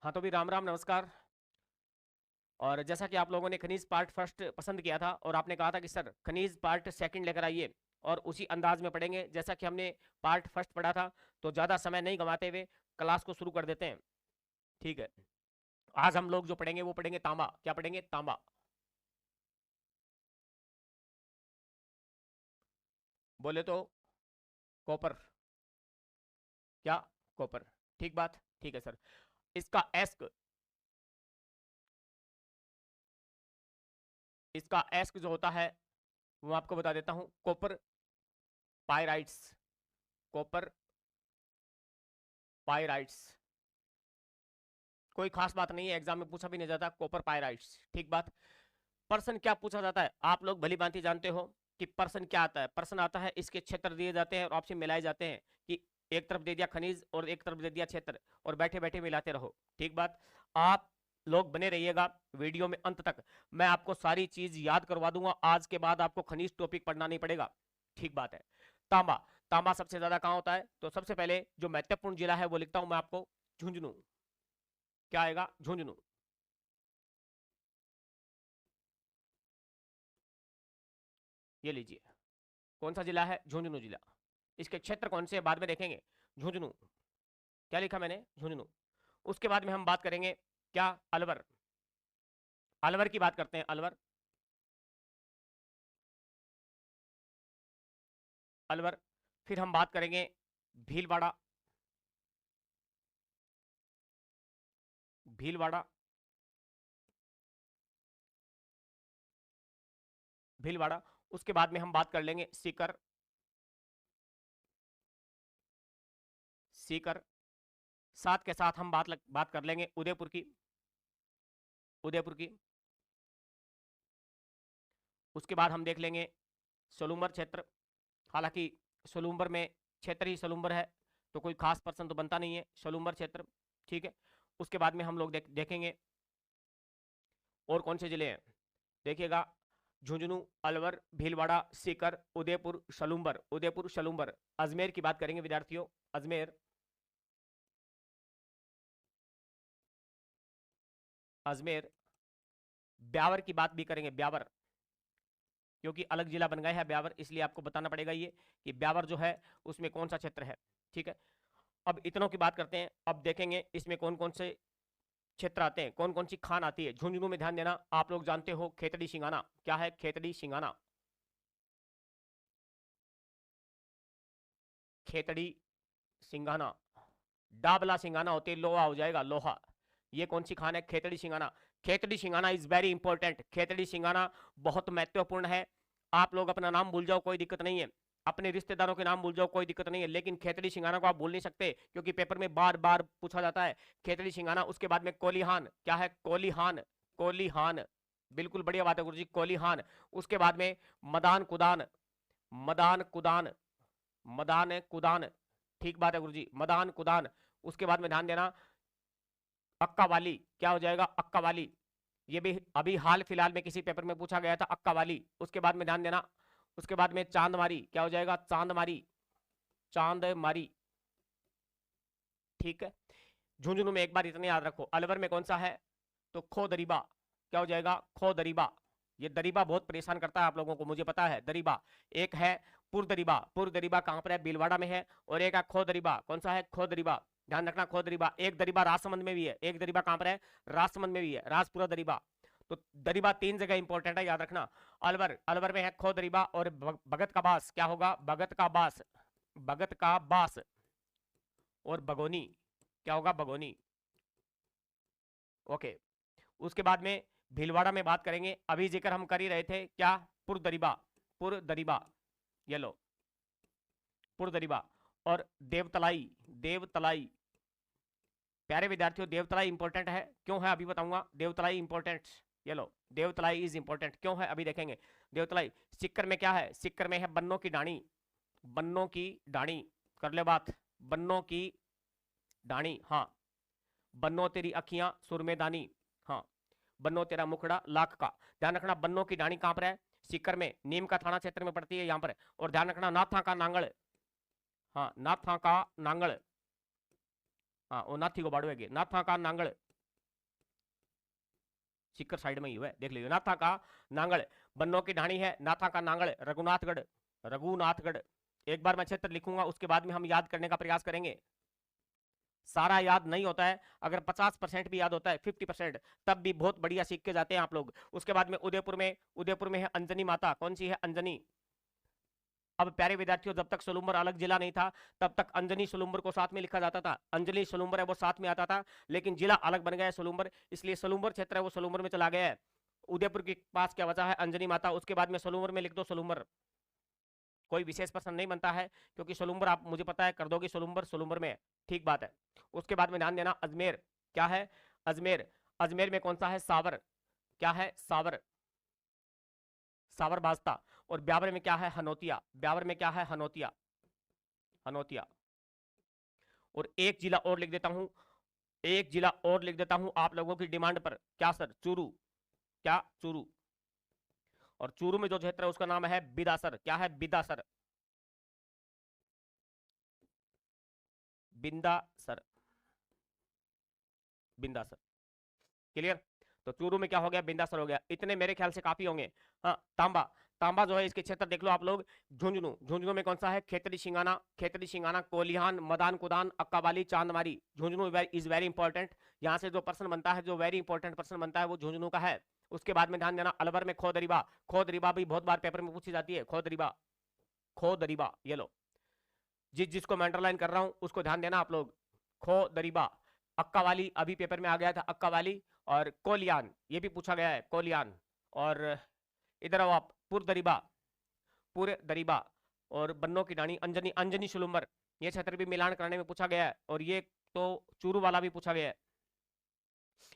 हाँ तो भी राम राम नमस्कार। और जैसा कि आप लोगों ने खनिज पार्ट फर्स्ट पसंद किया था और आपने कहा था कि सर खनिज पार्ट सेकंड लेकर आइए, और उसी अंदाज में पढ़ेंगे जैसा कि हमने पार्ट फर्स्ट पढ़ा था। तो ज़्यादा समय नहीं गंवाते हुए क्लास को शुरू कर देते हैं। ठीक है। आज हम लोग जो पढ़ेंगे वो पढ़ेंगे तांबा। क्या पढ़ेंगे? तांबा। बोले तो कॉपर। क्या? कॉपर। ठीक बात। ठीक है सर। इसका एस्क, इसका एस्क जो होता है वो आपको बता देता हूं। Copper pyrites. Copper pyrites. कोई खास बात नहीं है, एग्जाम में पूछा भी नहीं जाता। Copper pyrites. ठीक बात। पर्सन क्या पूछा जाता है? आप लोग भली भांति जानते हो कि पर्सन क्या आता है। पर्सन आता है, इसके क्षेत्र दिए जाते हैं और ऑप्शन मिलाए जाते हैं कि एक तरफ दे दिया खनिज और एक तरफ दे दिया क्षेत्र, और बैठे बैठे मिलाते रहो। ठीक बात। आप लोग बने रहिएगा वीडियो में अंत तक। मैं आपको सारी चीज याद करवा दूंगा। आज के बाद आपको खनिज टॉपिक पढ़ना नहीं पड़ेगा। ठीक बात है। तांबा। तांबा सबसे ज्यादा कहां होता है? तो सबसे पहले जो महत्वपूर्ण जिला है वो लिखता हूं मैं आपको, झुंझुनू। क्या आएगा? झुंझुनू। ये लीजिए। कौन सा जिला है? झुंझुनू जिला। इसके क्षेत्र कौन से हैं बाद में देखेंगे। झुंझुनू। क्या लिखा मैंने? झुंझुनू। उसके बाद में हम बात करेंगे क्या? अलवर। अलवर की बात करते हैं। अलवर। अलवर। फिर हम बात करेंगे भीलवाड़ा। भीलवाड़ा। भीलवाड़ा। उसके बाद में हम बात कर लेंगे सीकर। सीकर। साथ के साथ हम बात कर लेंगे उदयपुर की। उदयपुर की। उसके बाद हम देख लेंगे सोलुम्बर क्षेत्र। हालांकि सोलुम्बर में क्षेत्र ही सोलुम्बर है, तो कोई खास पर्सन तो बनता नहीं है। सोलुम्बर क्षेत्र। ठीक है। उसके बाद में हम लोग देखेंगे और कौन से जिले हैं। देखिएगा, झुंझुनू, अलवर, भीलवाड़ा, सीकर, उदयपुर, सलूम्बर। उदयपुर, सलूम्बर। अजमेर की बात करेंगे विद्यार्थियों। अजमेर। अजमेर। ब्यावर की बात भी करेंगे। ब्यावर। क्योंकि अलग जिला बन गया है ब्यावर, इसलिए आपको बताना पड़ेगा ये कि ब्यावर जो है उसमें कौन सा क्षेत्र है। ठीक है। अब इतनों की बात करते हैं। अब देखेंगे इसमें कौन कौन से क्षेत्र आते हैं, कौन कौन सी खान आती है। झुंझुनू में ध्यान देना, आप लोग जानते हो खेतड़ी सिंगाना। क्या है? खेतड़ी सिंगाना। खेतड़ी सिंगाना। डाबला सिंगाना होती है, लोहा हो जाएगा, लोहा। ये कौन सी खान है? Khetri Singhana. Khetri सिंगाना is very important. Khetri सिंगाना बहुत महत्वपूर्ण है। आप लोग अपना नाम भूल जाओ, कोई दिक्कत नहीं है। अपने रिश्तेदारों के नाम भूल जाओ, कोई दिक्कत नहीं है, लेकिन खेतड़ी सिंगाना को आप भूल नहीं सकते, क्योंकि पेपर में बार बार पूछा जाता है खेतड़ी सिंगाना। उसके बाद में कोलिहान। क्या है? कोलिहान। कोलिहान। बिल्कुल बढ़िया बात है गुरुजी, कोलिहान। उसके बाद में मदान कुदान। मदान कुदान। मदान कुदान। ठीक बात है गुरुजी, मदान कुदान। उसके बाद में ध्यान देना, अक्का वाली। क्या हो जाएगा? अक्का वाली। ये भी अभी हाल फिलहाल में किसी पेपर में पूछा गया था, अक्का वाली। उसके बाद में ध्यान देना, उसके बाद में चांदमारी। क्या हो जाएगा? चांदमारी। चांदमारी। ठीक है। झुंझुनू में एक बार इतने याद रखो। अलवर में कौन सा है? तो खो दरीबा। क्या हो जाएगा? खो दरीबा। ये दरीबा बहुत परेशान करता है आप लोगों को, मुझे पता है। दरीबा। एक है पुर दरीबा। पुर दरीबा कहां पर है? भीलवाड़ा में है। और एक है खो दरीबा। कौन सा है? खो दरीबा। ध्यान रखना, खो दरीबा। एक दरीबा राजसमंद में भी है। एक दरीबा कहां पर है? राजसमंद में भी है, राजपुरा दरीबा। तो दरीबा तीन जगह इंपॉर्टेंट है, याद रखना। अलवर। अलवर में है खो दरीबा और भगत का बास। क्या होगा? भगत का बास। भगत का बास। और बगोनी। क्या होगा? बगोनी। ओके। उसके बाद में भीलवाड़ा में बात करेंगे, अभी जिक्र हम कर ही रहे थे। क्या? पुरदरीबा। पुरदरीबा। ये लो, पुरदरीबा। और देवतलाई। देवतलाई। प्यारे विद्यार्थियों, देवतलाई इंपॉर्टेंट है। क्यों है अभी बताऊंगा। देवतलाई इंपॉर्टेंट। ये लो, देवतलाई इज इंपॉर्टेंट। क्यों है अभी देखेंगे। देवतलाई। सिक्कर में क्या है? सिक्कर में है बन्नों की डाणी। बन्नों की डाणी। कर ले बात। बन्नों की डाणी। हाँ। बन्नो तेरी अखियां सुरमेदानी। हाँ। बन्नो तेरा मुखड़ा लाख का। ध्यान रखना, बन्नो की डाणी कहां पर है? सीकर में, नीम का थाना क्षेत्र में पड़ती है, यहां पर। और ध्यान रखना, नाथा का नांगल। हाँ, नाथा का नांगल। हाँ, वो नाथी को बाड़वेगी, नाथा का नांगल। सीकर साइड में ही हुआ है, देख लीजिए। नाथा का नांगल, बन्नों की ढाणी है, नाथा का नांगल, रघुनाथगढ़, रघुनाथगढ़। एक बार मैं क्षेत्र लिखूंगा, उसके बाद में हम याद करने का प्रयास करेंगे। सारा याद नहीं होता है, अगर 50% भी याद होता है, 50%, तब भी बहुत बढ़िया सीख के जाते हैं आप लोग। उसके बाद में उदयपुर में है अंजनी माता। कौन सी है? अंजनी। अब प्यारे विद्यार्थियों, जब तक सोलुम्बर अलग जिला नहीं था, तब तक अंजनी सोलुम्बर को साथ में लिखा जाता था। अंजनी सोलुम्बर है वो साथ में आता था, लेकिन जिला अलग बन गया है सोलुम्बर, इसलिए सोलुम्बर क्षेत्र है वो सोलुम्बर में चला गया है। उदयपुर के पास क्या बचा है? अंजनी माता। उसके बाद में सोलुम्बर में लिख दो सोलुम्बर। कोई विशेष प्रश्न नहीं बनता है, क्योंकि सोलुम्बर आप मुझे पता है कर दोगे, सोलुम्बर सोलुम्बर में है, ठीक बात है। उसके बाद में ध्यान देना, अजमेर। क्या है? अजमेर। अजमेर में कौन सा है? सावर। क्या है? सावर, सावर बाजता। और ब्यावर में क्या है? हनोतिया। ब्यावर में क्या है? हनोतिया, हनोतिया। और एक जिला और लिख देता हूं, एक जिला और लिख देता हूं आप लोगों की डिमांड पर। क्या सर? चूरू। क्या? चूरू। और चूरू में जो क्षेत्र है उसका नाम है बिदासर। क्या है? बिदासर, बिंदासर, बिंदासर। क्लियर? तो चूरू में क्या हो गया? बिंदासर हो गया। इतने मेरे ख्याल से काफी होंगे। हाँ, तांबा। तांबा जो है इसके क्षेत्र देख लो आप लोग। झुंझुनू। झुंझुनू में कौन सा है? Khetri Singhana. Khetri Singhana, Kolihan, Madan Kudan, Akkabali, Chandmari. Jhunjhunu is very important. यहाँ से जो प्रश्न बनता है, जो वेरी इंपॉर्टेंट प्रश्न बनता है, वो झुंझुनू का है। उसके बाद में ध्यान देना, अलवर में खोदरीबा। खोदरीबा भी बहुत बार पेपर में पूछी जाती है। खोदरीबा, खोदरीबा, ये लो। जिसको मैं अंडरलाइन कर रहा हूं उसको ध्यान देना आप लोग। खोदरीबा। अक्का वाली अभी पेपर में आ गया था, अक्का वाली। और कोलियान, ये भी पूछा गया है, कोलियान। और इधर आओ आप, पुरदरीबा, पुरदरीबा। और बन्नों की डाणी, अंजनी, अंजनी सुलुम्बर। ये क्षेत्र भी मिलान करने में पूछा गया है। और ये तो चूरू वाला भी पूछा गया है।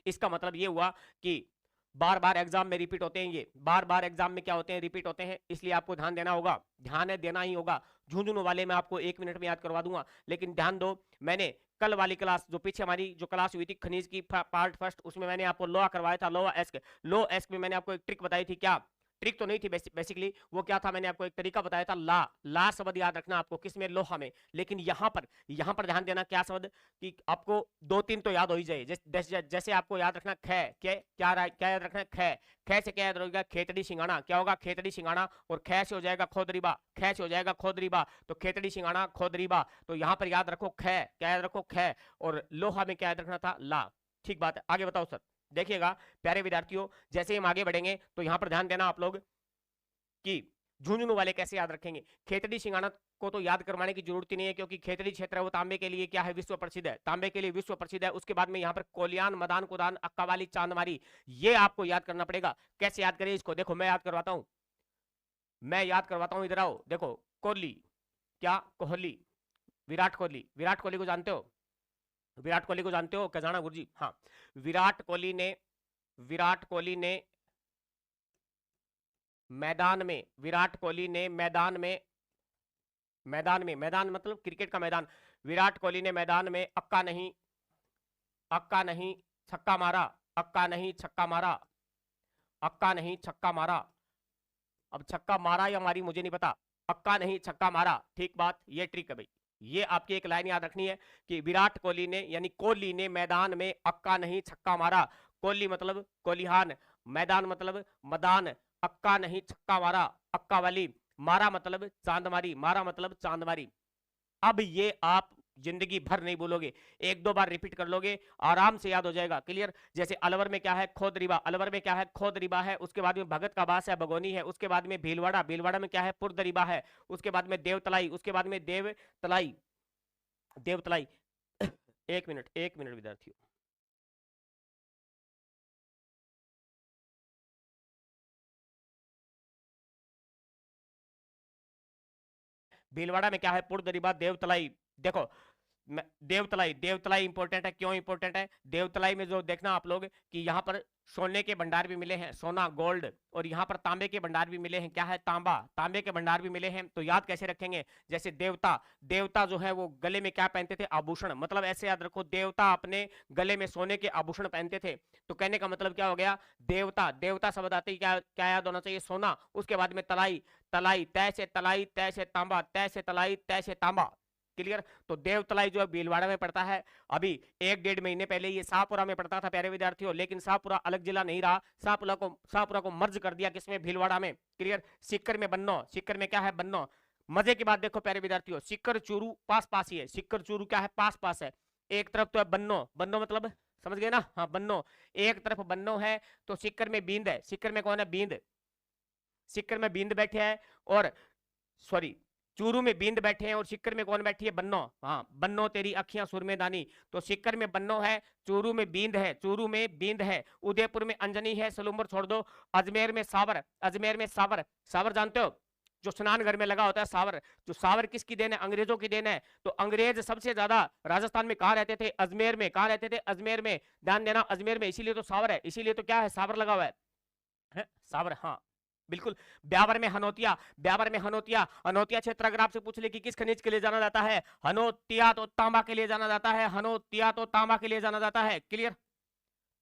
इसका मतलब ये हुआ कि बार बार एग्जाम में रिपीट होते हैं, ये बार बार एग्जाम में क्या होते हैं? रिपीट होते हैं, इसलिए आपको ध्यान देना होगा। ध्यान है देना ही होगा। झुंझुनू वाले मैं आपको 1 मिनट में याद करवा दूंगा, लेकिन ध्यान दो, मैंने कल वाली क्लास, जो पीछे हमारी जो क्लास हुई थी खनिज की पार्ट फर्स्ट, उसमें मैंने आपको लोहा करवाया था, लोहा एस्क। लो एस्क में मैंने आपको एक ट्रिक बताई थी। क्या ट्रिक? तो नहीं थी बेसिकली, वो क्या था? मैंने आपको एक तरीका बताया था। ला, ला शब्द याद रखना आपको, किसमें? लोहा में। लेकिन यहाँ पर ध्यान देना, क्या शब्द कि आपको 2-3 तो याद हो ही जाए। जैसे आपको याद रखना ख, क्या याद रखना है? ख। ख से क्या याद रहेगा? खेतड़ी सिंगाना। क्या होगा? खेतड़ी सिंगाना। और ख से हो जाएगा खोदरीबा, ख से हो जाएगा खोदरीबा। तो खेतड़ी सिंगाना, खोदरीबा। तो यहाँ पर याद रखो ख, क्या याद रखो? ख। और लोहा में क्या याद रखना था? ला। ठीक बात है, आगे बताओ सर। देखिएगा प्यारे विद्यार्थियों, जैसे हम आगे बढ़ेंगे तो यहां पर ध्यान देना आप लोग कि झुंझुनू वाले कैसे याद रखेंगे। खेतड़ी सिंगाना को तो याद करवाने की जरूरत ही नहीं है, क्योंकि खेतड़ी क्षेत्र है वो तांबे के लिए क्या है? विश्व प्रसिद्ध है, तांबे के लिए विश्व प्रसिद्ध है। उसके बाद में यहाँ पर कोलियान, मदान कुदान, अक्कावाली, चांदमारी, ये आपको याद करना पड़ेगा। कैसे याद करें इसको? देखो मैं याद करवाता हूं, मैं याद करवाता हूं, इधर आओ। देखो, कोहली। क्या? कोहली, विराट कोहली। विराट कोहली को जानते हो? विराट कोहली को जानते हो? खजाना गुरुजी, हाँ। विराट कोहली ने मैदान में, विराट कोहली ने मैदान में, मैदान मतलब क्रिकेट का मैदान। विराट कोहली ने मैदान में अक्का नहीं छक्का मारा, अक्का नहीं छक्का मारा, अक्का नहीं छक्का मारा। अब छक्का मारा या मारी मुझे नहीं पता, अक्का नहीं छक्का मारा, ठीक बात। ये ट्रिक है भाई, ये आपकी एक लाइन याद रखनी है कि विराट कोहली ने, यानी कोहली ने मैदान में अक्का नहीं छक्का मारा। कोहली मतलब कोलिहान, मैदान मतलब मदान, अक्का नहीं छक्का मारा, अक्का वाली, मारा मतलब चांदमारी, मारा मतलब चांदमारी। अब ये आप जिंदगी भर नहीं बोलोगे, 1-2 बार रिपीट कर लोगे, आराम से याद हो जाएगा। क्लियर? जैसे अलवर में क्या है? खोदरीबा। अलवर में क्या है? खोदरीबा है। उसके बाद में भगत का बास है, बगोनी है। उसके बाद में भीलवाड़ा। भीलवाड़ा में क्या है? पुरदरीबा है। उसके बाद में देवतलाई। उसके बाद में देवतलाई, देवतलाई। 1 मिनट विद्यार्थियों। भीलवाड़ा में क्या है? पुरदरीबा, देवतलाई। देखो, देवतलाई, देवतलाई इंपॉर्टेंट है। क्यों इंपॉर्टेंट है? देवतलाई में जो देखना आप लोग कि यहाँ पर सोने के भंडार भी मिले हैं, सोना, गोल्ड। और यहाँ पर तांबे के भंडार भी मिले हैं। क्या है? तांबा, तांबे के भंडार भी मिले हैं। तो याद कैसे रखेंगे? जैसे देवता, देवता जो है वो गले में क्या पहनते थे? आभूषण। मतलब ऐसे याद रखो, देवता अपने गले में सोने के आभूषण पहनते थे। तो कहने का मतलब क्या हो गया? देवता, देवता शब्द आते ही क्या क्या याद होना चाहिए? सोना। उसके बाद में तलाई, तलाई, तय से तलाई, तय से तांबा, तय से तलाई, तय से तांबा। क्लियर। तो देवतलाई जो है भीलवाड़ा में पड़ता है। अभी 1-1.5 महीने पहले ये शाहपुरा में पड़ता था प्यारे विद्यार्थियों, लेकिन शाहपुरा अलग जिला नहीं रहा, शाहपुरा को मर्ज कर दिया किसमें, भीलवाड़ा में। क्लियर। सीकर में बन्नो, सीकर में क्या है, बन्नो। मजे की बात देखो प्यारे विद्यार्थियों, सीकर चूरू पास पास ही है, सीकर चूरू क्या है, पास पास है। एक तरफ तो है बन्नो, बन्नो मतलब समझ गए ना, हाँ बन्नो, एक तरफ बन्नो है तो सीकर में बींद है। सीकर में कौन है, बींद, सीकर में बींद बैठे हैं, और सॉरी चूरू में बींद बैठे हैं, और सिक्कर में कौन बैठी है, बन्नो। हाँ, बन्नो तेरी अखियां सुरमे दानी, तो सिक्कर में बन्नो है, चूरू में बींद है, चूरू में बींद है, उदयपुर में अंजनी है, सलूम्बर छोड़ दो, अजमेर में सावर, अजमेर में सावर, सावर जानते हो जो स्नान घर में लगा होता है, सावर। जो सावर किसकी देन है, अंग्रेजों की देन है। तो अंग्रेज सबसे ज्यादा राजस्थान में कहा रहते थे, अजमेर में। कहा रहते थे, अजमेर में, ध्यान देना, अजमेर में, इसीलिए तो सावर है, इसीलिए तो क्या है, सावर लगा हुआ है सावर, हाँ बिल्कुल। ब्यावर में हनोतिया, ब्यावर में हनोतिया, हनोतिया क्षेत्र अगर आपसे पूछ ले कि किस खनिज के लिए जाना जाता है, हनोतिया तो तांबा के लिए जाना जाता है, हनोतिया तो तांबा के लिए जाना जाता है। क्लियर।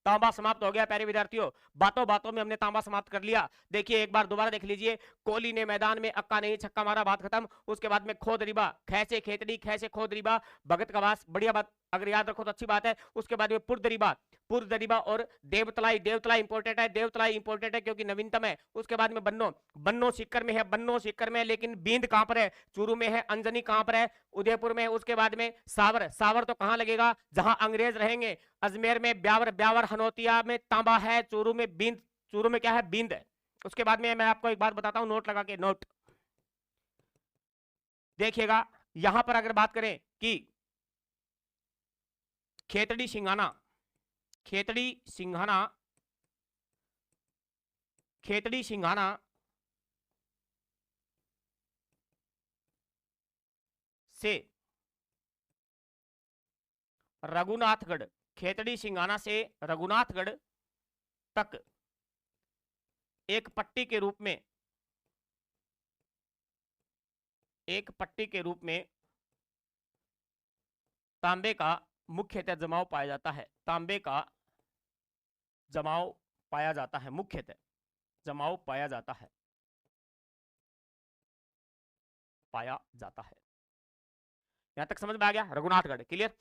तांबा समाप्त हो गया प्यारे विद्यार्थियों, बातों बातों में हमने तांबा समाप्त कर लिया। देखिए एक बार दोबारा देख लीजिए, कोहली ने मैदान में अक्का नहीं छक्का मारा, बात खत्म। उसके बाद में खोद रिबा, खैसे खेतड़ी, खैसे खोद रिबा, भगत कवास, बढ़िया बात, अगर याद रखो तो अच्छी बात है। उसके बाद में पुरदरीबा, पुरदरीबा और देवतलाई, देवतलाई इंपोर्टेंट है, देवतलाई इंपोर्टेंट है क्योंकि नवीनतम है। उसके बाद में बन्नो, बन्नो सिक्कर में है, बन्नो सिक्कर में है, लेकिन बींद कहां पर है, चूरू में है, अंजनी कहां पर है, उदयपुर में है। उसके बाद में सावर, सावर तो कहां लगेगा, जहां अंग्रेज रहेंगे, अजमेर में ब्यावर, ब्यावर हनोतिया में तांबा है, चूरू में बींद, चूरू में क्या है, बींद है। उसके बाद में मैं आपको एक बात बताता हूं, नोट लगा के, नोट देखिएगा। यहां पर अगर बात करें कि खेतड़ी सिंघाना, खेतड़ी सिंघाना, खेतड़ी सिंघाना से रघुनाथगढ़, खेतड़ी सिंघाना से रघुनाथगढ़ तक एक पट्टी के रूप में, एक पट्टी के रूप में तांबे का मुख्यतः जमाव पाया जाता है, तांबे का जमाव पाया जाता है, मुख्यतः जमाव पाया जाता है, पाया जाता है। यहां तक समझ में आ गया, रघुनाथगढ़। क्लियर।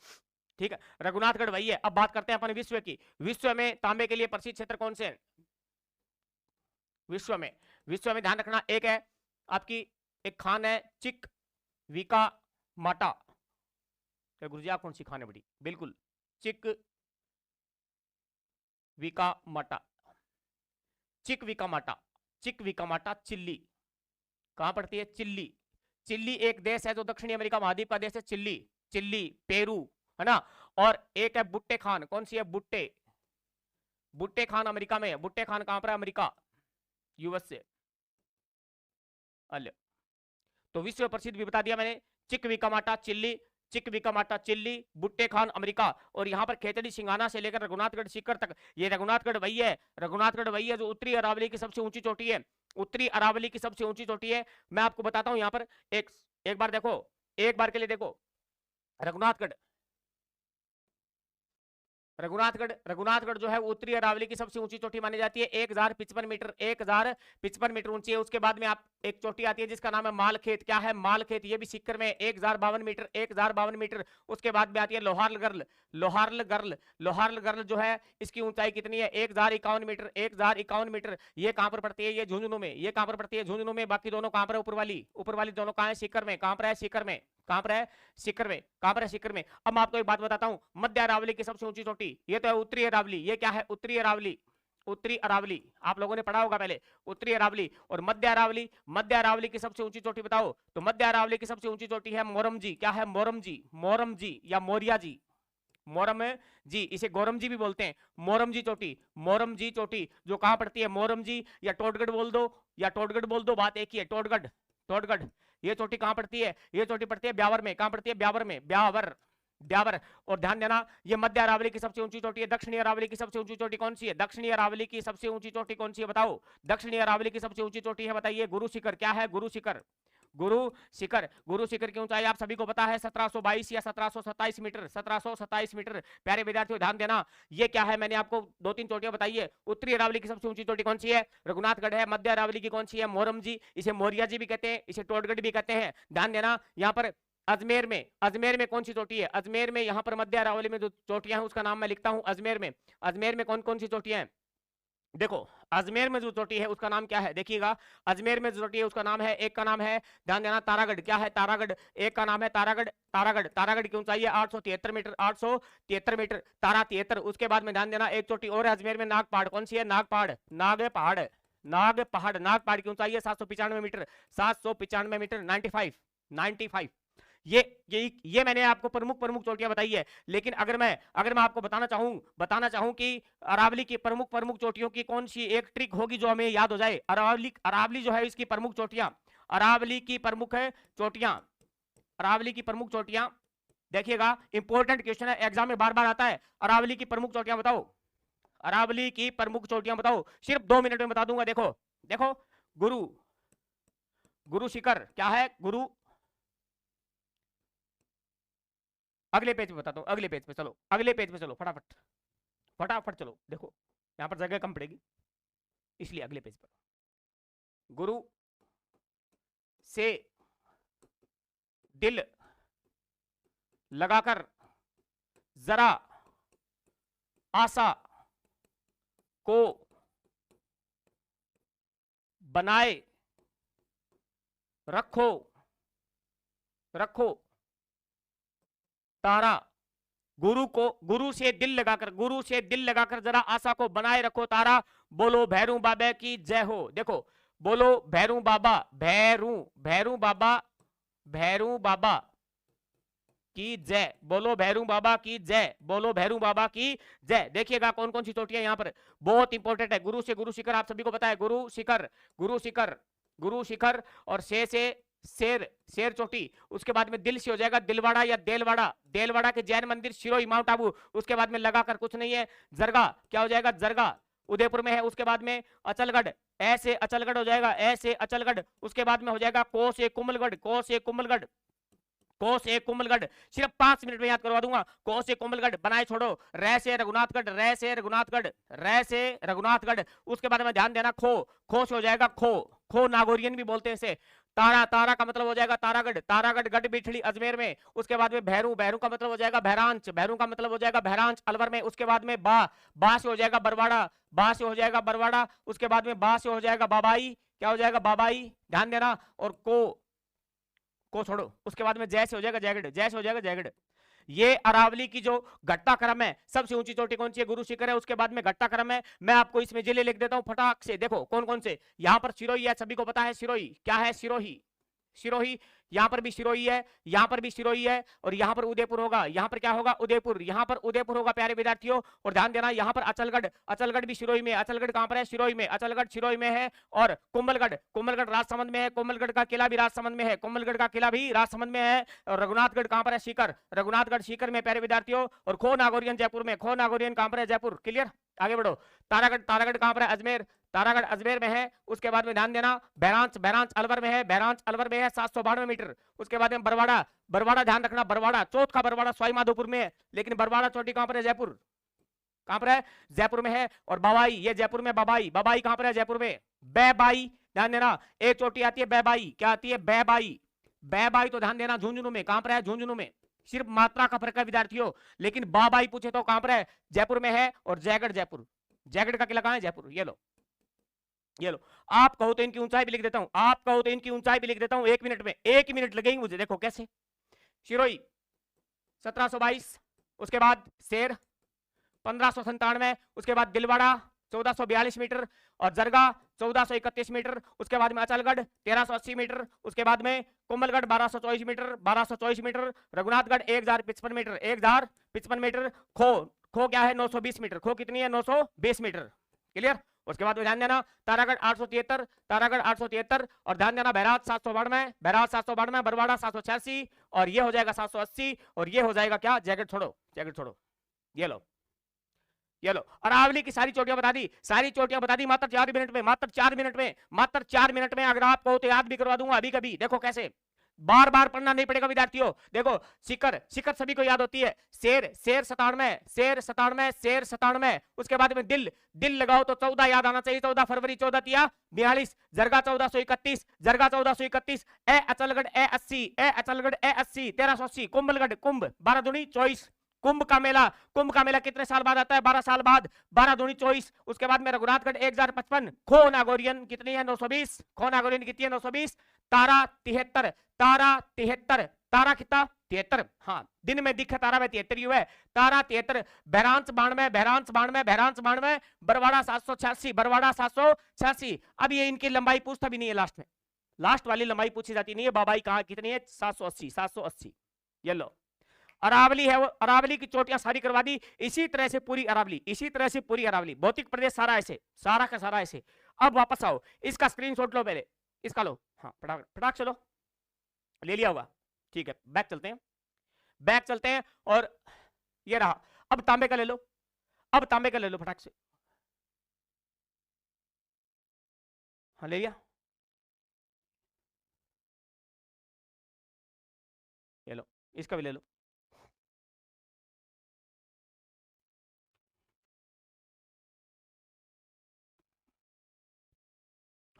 ठीक है, रघुनाथगढ़ वही है। अब बात करते हैं अपन विश्व की। विश्व में तांबे के लिए प्रसिद्ध क्षेत्र कौन से हैं, विश्व में, विश्व में ध्यान रखना, एक है आपकी, एक खान है चिक विका माटा। गुरुजी आप कौन सी खान है बड़ी, बिल्कुल चिक विका माटा, चिक विका माटा, चिक विका माटा चिल्ली, कहां पड़ती है, चिल्ली। चिल्ली एक देश है जो दक्षिणी अमेरिका महाद्वीप का देश है, चिल्ली, चिल्ली, पेरू, है ना। और एक है बुट्टे खान, कौन सी है, बुट्टे, बुट्टे खान अमेरिका में है। बुट्टे खान कहां पर है, अमेरिका, यूएस से। तो विश्व प्रसिद्ध भी बता दिया मैंने, चिक विकामाटा चिल्ली, चिक विकामाटा चिल्ली, बुट्टे खान अमेरिका। और यहाँ पर खेतड़ी सिंघाना से लेकर रघुनाथगढ़ सीकर तक, ये रघुनाथगढ़ वही है, रघुनाथगढ़ वही है जो उत्तरी अरावली की सबसे ऊंची चोटी है, उत्तरी अरावली की सबसे ऊंची चोटी है। मैं आपको बताता हूं यहाँ पर, एक बार देखो, एक बार के लिए देखो, रघुनाथगढ़, रघुनाथगढ़, रघुनाथगढ़ जो है उत्तरी अरावली की सबसे ऊंची चोटी मानी जाती है, 1055 मीटर, 1055 मीटर ऊंची है। उसके बाद में आप एक चोटी आती है जिसका नाम है मालखेत, क्या है, मालखेत, ये भी सीकर में 1052 मीटर, 1052 मीटर। उसके बाद में आती है लोहारलगर्ल, लोहारलगर्ल, लोहारलगर्ल जो है इसकी ऊंचाई कितनी है, 1051 मीटर, 1051 मीटर। ये कहां पर पड़ती है, ये झुंझुनू में, ये कहां पर पड़ती है, झुंझुनू में। बाकी दोनों कहां पर है, ऊपर वाली, ऊपर वाली दोनों कहां है, सीकर में। कहां पर है, सीकर में, कहां पर है, सीकर में, कहां पर है, सीकर में। अब मैं आपको एक बात बताता हूं, मध्य अरावली की सबसे ऊंची चोटी, ये तो है उत्तरी अरावली, ये क्या है, उत्तरी अरावली, उत्तरी अरावली, आप लोगों ने पढ़ा होगा पहले, उत्तरी अरावली। और मध्य अरावली, मध्य अरावली की सबसे ऊंची चोटी बताओ, तो मध्य अरावली की सबसे ऊंची चोटी है मोरमजी, क्या है, मोरमजी, मोरमजी या मोरिया जी, मोरम जी, इसे गोरम जी भी बोलते हैं, मोरम जी चोटी, मोरम जी चोटी जो कहां पड़ती है, मोरम जी या टोटगढ़ बोल दो, या टोटगढ़ बोल दो, बात एक ही है, टोटगढ़, टोटगढ़। ये चोटी कहां पड़ती है, ये चोटी पड़ती है ब्यावर में, कहां पड़ती है, ब्यावर में, ब्यावर, ब्यावर। और ध्यान देना, ये मध्य अरावली की सबसे ऊंची चोटी है। दक्षिणी अरावली की सबसे ऊंची चोटी कौन सी है, दक्षिणी अरावली की सबसे ऊंची चोटी कौन सी है बताओ, दक्षिणी अरावली की सबसे ऊंची चोटी है, बताइए, गुरु शिखर, क्या है, गुरु शिखर, गुरु शिखर। गुरु शिखर की ऊंचाई आप सभी को पता है 1722 या 1727 मीटर, 1727 मीटर। प्यारे विद्यार्थियों ध्यान देना, ये क्या है, मैंने आपको 2-3 चोटियां बताई है। उत्तरी अरावली की सबसे ऊंची चोटी कौन सी है, रघुनाथगढ़ है। मध्य अरावली की कौन सी है, मोरम जी, इसे मोरिया जी भी कहते हैं, इसे टोटगढ़ भी कहते हैं। ध्यान देना, यहाँ पर अजमेर में कौन सी चोटी है? अजमेर में यहाँ पर मध्य अरावली में जो चोटियां हैं उसका नाम मैं लिखता हूं। अजमेर में कौन कौन सी चोटियां हैं? देखो, अजमेर में जो चोटी है उसका नाम क्या है? देखिएगा, अजमेर में जो चोटी है उसका नाम है, एक का नाम है, ध्यान देना, तारागढ़। क्या है? तारागढ़। एक का नाम है तारागढ़। तारागढ़ की ऊंचाई है 873 मीटर, 873 मीटर, तारा 73। उसके बाद में ध्यान देना, एक चोटी और है अजमेर में, नागपहाड़। कौन सी है? नागपहाड़। नागपहाड़ की ऊंचाई है 795 मीटर, 795 मीटर, 95। ये मैंने आपको प्रमुख चोटियां बताई है। लेकिन अगर मैं आपको बताना चाहूं कि अरावली की प्रमुख चोटियों की कौन सी एक ट्रिक होगी जो हमें याद हो जाए। अरावली जो है इसकी प्रमुख चोटियां, अरावली की प्रमुख चोटियां, देखिएगा, इंपॉर्टेंट क्वेश्चन है, एग्जाम में बार बार आता है। अरावली की प्रमुख चोटियां बताओ, अरावली की प्रमुख चोटियां बताओ, सिर्फ 2 मिनट में बता दूंगा। देखो, गुरु शिखर। क्या है? गुरु, अगले पेज पे बताता हूं, अगले पेज पे चलो, फटाफट चलो। देखो, यहां पर जगह कम पड़ेगी, इसलिए अगले पेज पर। गुरु से दिल लगाकर जरा आशा को बनाए रखो तारा। गुरु से दिल लगाकर जरा आशा को बनाए रखो तारा। बोलो भैरू बाबा की जय हो। देखो, बोलो भैरू बाबा की जय। बोलो भैरू बाबा की जय। देखिएगा कौन कौन सी चोटियां यहां पर बहुत इंपॉर्टेंट है। गुरु शिखर आप सभी को पता है। गुरु शिखर और से शेर चोटी। उसके बाद में दिल से हो जाएगा दिलवाड़ा या देलवाड़ा के जैन मंदिर, शिरोई, माउंट आबू। उसके बाद में लगाकर कुछ नहीं है, जरगा। क्या हो जाएगा? जरगा, उदयपुर में है। उसके बाद में अचलगढ़, ऐसे अचलगढ़ हो जाएगा, ऐसे अचलगढ़। उसके बाद में हो जाएगा कोस ए कुमलगढ़। सिर्फ 5 मिनट में याद करवा दूंगा। कोस ए कुमलगढ़, बनाए छोड़ो। रै से रघुनाथगढ़। उसके बाद में ध्यान देना, खो से हो जाएगा खो नागौरियन भी बोलते हैं इसे। तारा का मतलब हो जाएगा तारागढ़ गढ़ बिठड़ी अजमेर में। उसके बाद में भैरू का मतलब हो जाएगा बहरांच, अलवर में। उसके बाद में बा से हो जाएगा बरवाड़ा। उसके बाद में बा से हो जाएगा बाबाई। क्या हो जाएगा? बाबाई, ध्यान देना। और को छोड़ो। उसके बाद में जय से हो जाएगा जयगढ़। ये अरावली की जो घट्टाक्रम है, सबसे ऊंची चोटी कौन सी है? गुरु शिखर है। उसके बाद में घट्टाक्रम है। मैं आपको इसमें जिले लिख देता हूं फटाक से। देखो कौन कौन से। यहां पर सिरोही है, सभी को पता है सिरोही। क्या है? सिरोही। यहां पर भी सिरोही है, और यहां पर उदयपुर होगा। यहां पर क्या होगा? उदयपुर। यहां पर उदयपुर होगा प्यारे विद्यार्थियों। और ध्यान देना, यहां पर अचलगढ़ भी सिरोही में। अचलगढ़ कहां पर है? सिरोही में। अचलगढ़ सिरोही में है। और कुंभलगढ़ राजसमंद में है। कुंभलगढ़ का किला भी राजसमंद में है। और रघुनाथगढ़ कहां पर है? सीकर में प्यारे विद्यार्थियों। और खो नागौरियन जयपुर में। खो नागौरियन कहां पर है? जयपुर। क्लियर? आगे बढ़ो। तारागढ़ कहां पर है? अजमेर। तारागढ़ अजमेर में है। उसके बाद में ध्यान देना, बहरांच अलवर में है। 792 मीटर। उसके बाद में बरवाड़ा ध्यान रखना, चौथ का बरवाड़ा सवाई माधोपुर में है। लेकिन बरवाड़ा चोटी कहां पर है? जयपुर। कहां पर है? जयपुर में है। और बाबाई, ये जयपुर में बाबाई कहां पर है? जयपुर में। बेबाई, ध्यान देना, एक चोटी आती है बेबाई। क्या आती है? बेबाई तो ध्यान देना झुंझुनू में। कहां पर है? झुंझुनू में। सिर्फ मात्रा का फर्क है विद्यार्थियों। लेकिन बाबाई पूछे तो कहां पर है? जयपुर में है। और जयगढ़ का किला कहां है? जयपुर। ये लो। आप कहो तो इनकी ऊंचाई भी लिख देता हूं, 1 मिनट में। 1 मिनट लगेगी मुझे। देखो कैसे। शिरोई 1722, उसके बाद शेर 1597, उसके बाद दिलवाड़ा 1442 मीटर, और जरगा 1431 मीटर। उसके बाद में अचलगढ़ 1380 मीटर। उसके बाद में कुंभलगढ़ 1224 मीटर। रघुनाथगढ़ 1055 मीटर। खो क्या है? 920 मीटर। खो कितनी है? 920 मीटर। क्लियर? उसके बाद में ध्यान देना, तारागढ़ 873, और ध्यान देना बहरात 792, बरवाड़ा 786, और ये हो जाएगा 780, और ये हो जाएगा क्या? जैकेट छोड़ो। ये लो। अरावली की सारी चोटियां बता दी, मात्र 4 मिनट में। अगर आप कहो तो याद भी करवा दूंगा अभी कभी। देखो कैसे। बार बार पढ़ना नहीं पड़ेगा विद्यार्थियों। देखो शिखर, शिखर सभी को याद होती है। शेर, शेर 97, शेर 97, शेर 97। उसके बाद में दिल, दिल लगाओ तो 14 याद आना चाहिए। 14 फरवरी 14 तिया 42, जरगा 1431, जरगा 1431। ए अचलगढ़ ए 80, ए अचलगढ़ ए 80 1380। कुंभलगढ़, कुंभ 12 दूनी 24। कुंभ का मेला, कुंभ का मेला कितने साल बाद आता है? 12 साल बाद, 12 दूनी 24। उसके बाद में रघुनाथगढ़ 1055। खो नागौरियन कितनी है? 920। खो नागौरियन कितनी है? 920। तारा 73, तारा 73, तारा कितना? 73। हाँ, दिन में दिखे तारा में 73 ही है। तारा 73। बहरांच 92, बहरांच 92, बहरांच 92। बरवाड़ा 786, बरवाड़ा 786। अब ये इनकी लंबाई पूछता भी नहीं है लास्ट में, लास्ट वाली लंबाई पूछी जाती नहीं है। बाबाई कहाँ कितनी है? 780, 780। ये लो अरावली है, वो अरावली की चोटियां सारी करवा दी। इसी तरह से पूरी अरावली, इसी तरह से पूरी अरावली, भौतिक प्रदेश सारा ऐसे, सारा का सारा ऐसे। अब वापस आओ, इसका स्क्रीनशॉट लो पहले, इसका लो। हाँ फटाक फटाक चलो, ले लिया होगा, ठीक है। बैक चलते हैं, बैक चलते हैं। और ये रहा। अब तांबे का ले लो, अब तांबे का ले लो फटाक से। हाँ ले लिया, ये लो, इसका भी ले लो।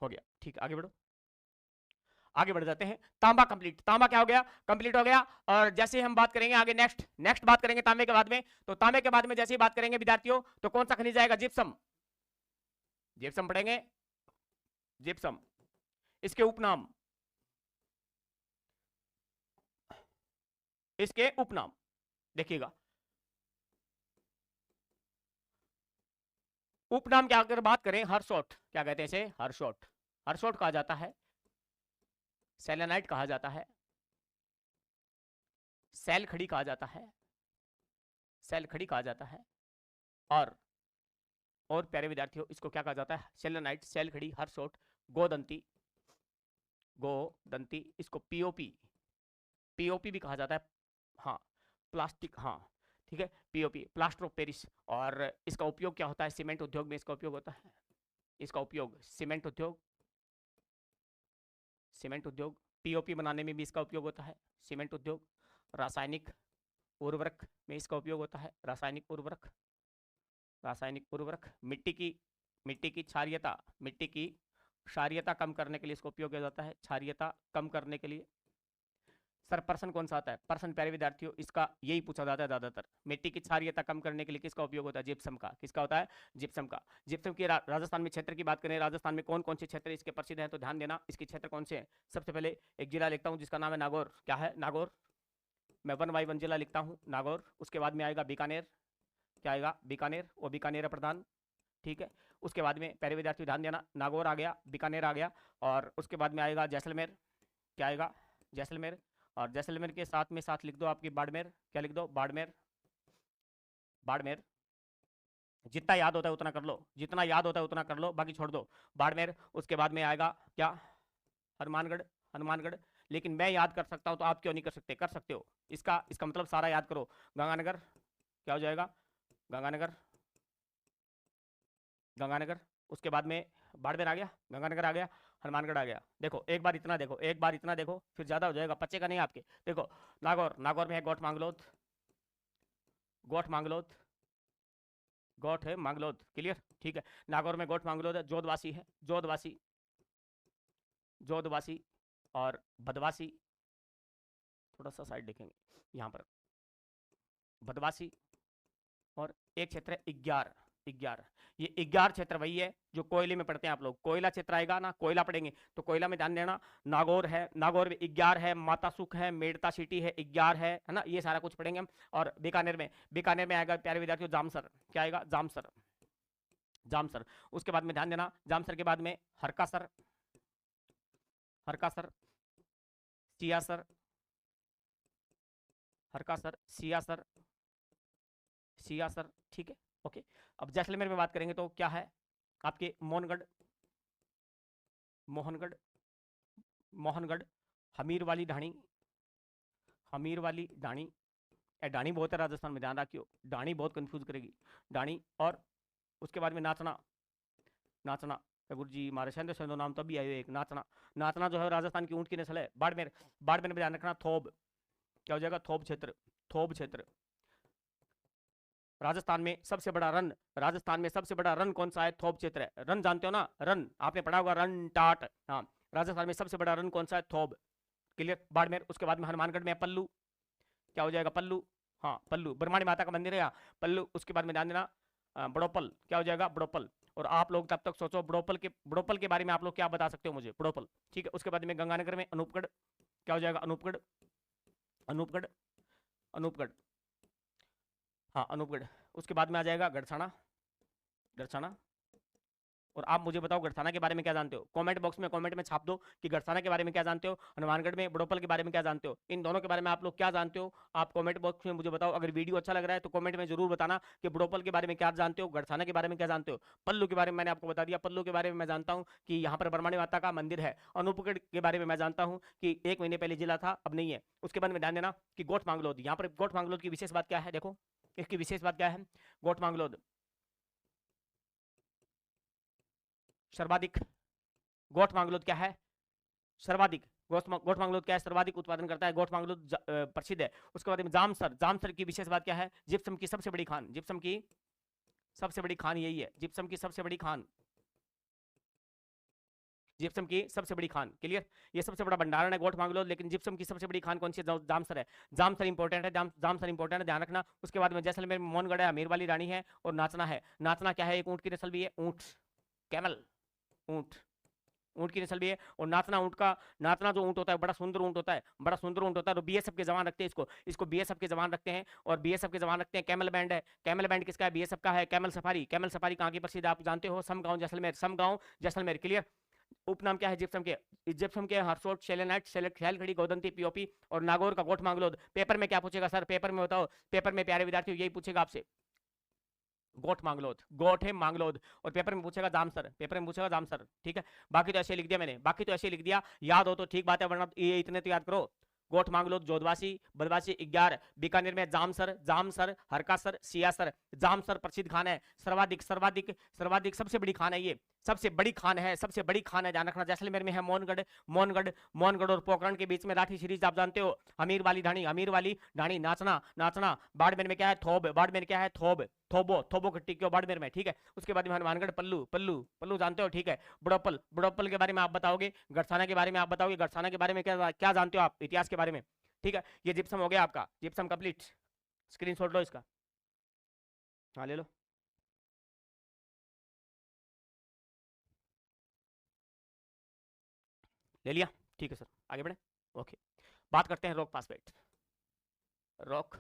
हो गया, ठीक, आगे बढ़ो, आगे बढ़ जाते हैं। तांबा कंप्लीट, तांबा क्या हो गया? कंप्लीट हो गया। और जैसे हम बात करेंगे आगे, नेक्स्ट नेक्स्ट बात करेंगे तांबे के बाद में। तो तांबे के बाद में जैसे ही बात करेंगे विद्यार्थियों, तो कौन सा खनिज आएगा? जिप्सम, जिप्सम पढ़ेंगे, जिप्सम। इसके उपनाम, इसके उपनाम देखिएगा। उपनाम क्या अगर बात करें, हर्षोट, क्या कहते हैं इसे? हर्षोट, हर्षोट कहा जाता है, सेलेनाइट कहा जाता है, सेल खड़ी कहा जाता है, सेल खड़ी कहा जाता है। और प्यारे विद्यार्थियों इसको क्या कहा जाता है? सेलेनाइट, सेल खड़ी, हर्षोट, गोदंती, गोदंती। इसको पीओपी, पीओपी भी कहा जाता है। हाँ प्लास्टिक, हाँ ठीक है, पीओपी, प्लास्टर ऑफ पेरिस। और इसका उपयोग क्या होता है? सीमेंट उद्योग में इसका उपयोग होता है। इसका उपयोग सीमेंट उद्योग, सीमेंट उद्योग, पीओपी बनाने में भी इसका उपयोग होता है, सीमेंट उद्योग। रासायनिक उर्वरक में इसका उपयोग होता है, रासायनिक उर्वरक, रासायनिक उर्वरक। मिट्टी की क्षारीयता, मिट्टी की क्षारीयता कम करने के लिए इसका उपयोग किया जाता है, क्षारीयता कम करने के लिए। सर पर्सन कौन सा आता है? पर्सन प्यारे विद्यार्थियों इसका यही पूछा जाता है ज्यादातर। मिट्टी की क्षारीयता कम करने के लिए किसका उपयोग होता है? जिप्सम का। किसका होता है? जिप्सम का। जिप्सम की राजस्थान में क्षेत्र की बात करें, राजस्थान में कौन कौन से क्षेत्र इसके प्रसिद्ध हैं? तो ध्यान देना, इसके क्षेत्र कौन से हैं। सबसे पहले एक जिला लिखता हूँ जिसका नाम है नागौर। क्या है? नागौर। मैं 1 बाई 1 जिला लिखता हूँ, नागौर। उसके बाद में आएगा बीकानेर, क्या आएगा? बीकानेर, वो बीकानेर प्रधान, ठीक है। उसके बाद में प्यारे विद्यार्थी ध्यान देना, नागौर आ गया, बीकानेर आ गया। और उसके बाद में आएगा जैसलमेर, क्या आएगा? जैसलमेर। और जैसलमेर के साथ में साथ लिख दो आपकी बाड़मेर, क्या लिख दो? बाड़मेर, बाड़मेर। जितना याद होता है उतना कर लो, जितना याद होता है उतना कर लो, बाकी छोड़ दो। बाड़मेर। उसके बाद में आएगा क्या? हनुमानगढ़, हनुमानगढ़। लेकिन मैं याद कर सकता हूं तो आप क्यों नहीं कर सकते? कर सकते हो। इसका मतलब सारा याद करो। गंगानगर, क्या हो जाएगा? गंगानगर, गंगानगर। उसके बाद में बाड़मेर आ गया, गंगानगर आ गया, हनुमानगढ़ आ गया। देखो एक बार इतना देखो, एक बार इतना देखो, फिर ज्यादा हो जाएगा, पचेगा नहीं आपके। देखो नागौर, नागौर में है गोठ मांगलोद, गोठ मांगलोद, गोठ है मांगलोद, क्लियर, ठीक है। नागौर में गोठ मांगलोद है। जोधवासी है, जोधवासी, जोधवासी। और भदवासी, थोड़ा सा साइड देखेंगे यहाँ पर, भदवासी। और एक क्षेत्र है 11, 11। ये 11 क्षेत्र वही है जो कोयले में पढ़ते हैं आप लोग। कोयला क्षेत्र आएगा ना, कोयला पढ़ेंगे तो कोयला में ध्यान देना। नागौर है, नागौर में 11 है, माता सुख है, मेड़ता सिटी है, 11 है ना, ये सारा कुछ पढ़ेंगे हम। और बीकानेर में, बीकानेर में आएगा प्यारे विद्यार्थियों जामसर, क्या आएगा? जामसर, जामसर। उसके बाद में ध्यान देना, जामसर के बाद में हरकासर, हरकासर, सियासर, हरकासर, सियासर, सियासर, ठीक है, ओके। अब जैसलमेर में बात करेंगे तो क्या है आपके? मोहनगढ़, मोहनगढ़, मोहनगढ़। हमीर वाली ढाणी, हमीर वाली ढाणी। ढाणी बहुत है राजस्थान में, ध्यान रखियो, ढाणी बहुत कंफ्यूज करेगी, ढाणी। और उसके बाद में नाचना, नाचना, गुरु जी मारे सेंधो सेंधो नाम तो अभी आयो एक नाचना। नाचना जो है राजस्थान की ऊंट की नस्ल है। बाड़मेर, बाड़मेर में ध्यान रखना। थोब, क्या हो जाएगा? थोब क्षेत्र, थोब क्षेत्र। राजस्थान में सबसे बड़ा रन, राजस्थान में सबसे बड़ा रन कौन सा है? थोब क्षेत्र है। रन जानते हो ना? रन आपने पढ़ा होगा, रन टाट। हाँ, राजस्थान में सबसे बड़ा रन कौन सा है? थोब। क्लियर? बाड़मेर। उसके बाद में हनुमानगढ़ में पल्लू, क्या हो जाएगा? पल्लू। हाँ, पल्लू ब्रह्माणी माता का मंदिर है यहाँ, पल्लू। उसके बाद में ध्यान देना बड़ोपल, क्या हो जाएगा? बड़ोपल। और आप लोग तब तक सोचो बड़ोपल के बारे में आप लोग क्या बता सकते हो मुझे? बड़ोपल, ठीक है। उसके बाद में गंगानगर में अनूपगढ़, क्या हो जाएगा? अनूपगढ़, अनूपगढ़, अनूपगढ़। हाँ, अनूपगढ़। उसके बाद में आ जाएगा गढ़साना, गढ़साना। और आप मुझे बताओ गढ़साना के बारे में क्या जानते हो? कमेंट बॉक्स में कमेंट में छाप दो कि गढ़साना के बारे में क्या जानते हो, हनुमानगढ़ में बड़ोपल के बारे में क्या जानते हो। इन दोनों के बारे में आप लोग क्या जानते हो? आप कमेंट बॉक्स में मुझे बताओ। अगर वीडियो अच्छा लग रहा है तो कमेंट में जरूर बताना कि बड़ोपल के बारे में क्या जानते हो, गढ़साना के बारे में क्या जानते हो। पल्लू के बारे में मैंने आपको बता दिया। पल्लू के बारे में मैं जानता हूँ कि यहाँ पर ब्रह्माणी माता का मंदिर है। अनूपगढ़ के बारे में मैं जानता हूँ कि 1 महीने पहले जिला था, अब नहीं है। उसके बाद में ध्यान देना कि गोठ मांगलोद, यहाँ पर गोठ मांगलोद की विशेष बात क्या है? देखो इसकी विशेष बात क्या है। गोठ मांगलोद सर्वाधिक, गोठ मांगलोद क्या है? सर्वाधिक। गोठ मांगलोद क्या है? सर्वाधिक उत्पादन करता है। गोठ मांगलोद प्रसिद्ध है। उसके बाद में जामसर, जामसर की विशेष बात क्या है? जिप्सम की सबसे बड़ी खान, जिप्सम की सबसे बड़ी खान यही है, जिप्सम की सबसे बड़ी खान, जिप्सम की सबसे बड़ी खान। क्लियर? ये सबसे बड़ा भंडारण है गोठ मांगलोद, लेकिन जिप्सम की सबसे बड़ी खान कौन सी है? जामसर है। जामसर इंपॉर्टेंट है, जामसर इंपॉर्टेंट है, ध्यान रखना। उसके बाद में जैसलमेर में मोहनगढ़ है, अमीर वाली रानी है, और नाचना है। नाचना क्या है? एक ऊंट की नस्ल भी है, ऊंट, कैमल, ऊंट, ऊंट की नस्ल भी है। और नाचना ऊंट का, नाचना जो ऊंट होता है बड़ा सुंदर ऊंट होता है, बड़ा सुंदर ऊंट होता है। तो बीएसएफ के जवान रखते हैं इसको, इसको बीएसएफ के जवान रखते हैं। और बीएसएफ के जवान रखते हैं। कैमल बैंड है, कैमल बैंड किसका है? बीएसएफ का है। कैमल सफारी, कैमल सफारी कहाँ की प्रसिद्ध आप जानते हो? समगांव जैसलमेर, समगांव जैसलमेर। क्लियर? उपनाम क्या है जिप्सम के? जिप्सम के हरसोट, शेलेनाइट, शैलखड़ी, गोदंती, पीओपी। और नागौर का गोठ मांगलोद। पेपर में क्या पूछेगा सर? पेपर में बताओ, पेपर में प्यारे विद्यार्थियों यही पूछेगा आपसे, गोठ मांगलोद, गोठ है मांगलोद। और पेपर में पूछेगा जामसर, पेपर में पूछेगा जामसर, ठीक है। बाकी तो ऐसे लिख दिया मैंने, बाकी तो ऐसे लिख दिया, याद हो तो ठीक बात है, वरना ये इतने तो याद करो। गोठ मांगलोद, जोधवासी, बदवासी 11। बीकानेर में जामसर, जामसर, हरकासर, सियासर। जामसर प्रसिद्ध खान है, सर्वाधिक सर्वाधिक सर्वाधिक सबसे बड़ी खान है ये, सबसे बड़ी खान है, सबसे बड़ी खान है, ध्यान रखना। जैसलमेर में है मोहनगढ़, मोहनगढ़, मोहनगढ़ और पोखरण के बीच में राठी सीरीज आप जानते हो। अमीर वाली ढाणी, अमीर वाली ढाणी, नाचना, नाचना। बाड़मेर में क्या है? थोब, बाड़मेर क्या है? थोब, थोबो, थोबो की टिक्की बाड़मेर में, ठीक है। उसके बाद में हनुमानगढ़, पल्लू, पल्लू, पल्लू जानते हो, ठीक है। बड़ोपल, बड़ोपल के बारे में आप बताओगे। गढ़साना के बारे में आप बताओगे। गढ़साना के बारे में क्या क्या जानते हो आप इतिहास के बारे में, ठीक है। ये जिप्सम हो गया आपका, जिप्सम कंप्लीट। स्क्रीनशॉट लो इसका, हाँ ले लो। ले लिया, ठीक है सर, आगे बढ़े। ओके, बात करते हैं रॉक फास्फेट, रॉक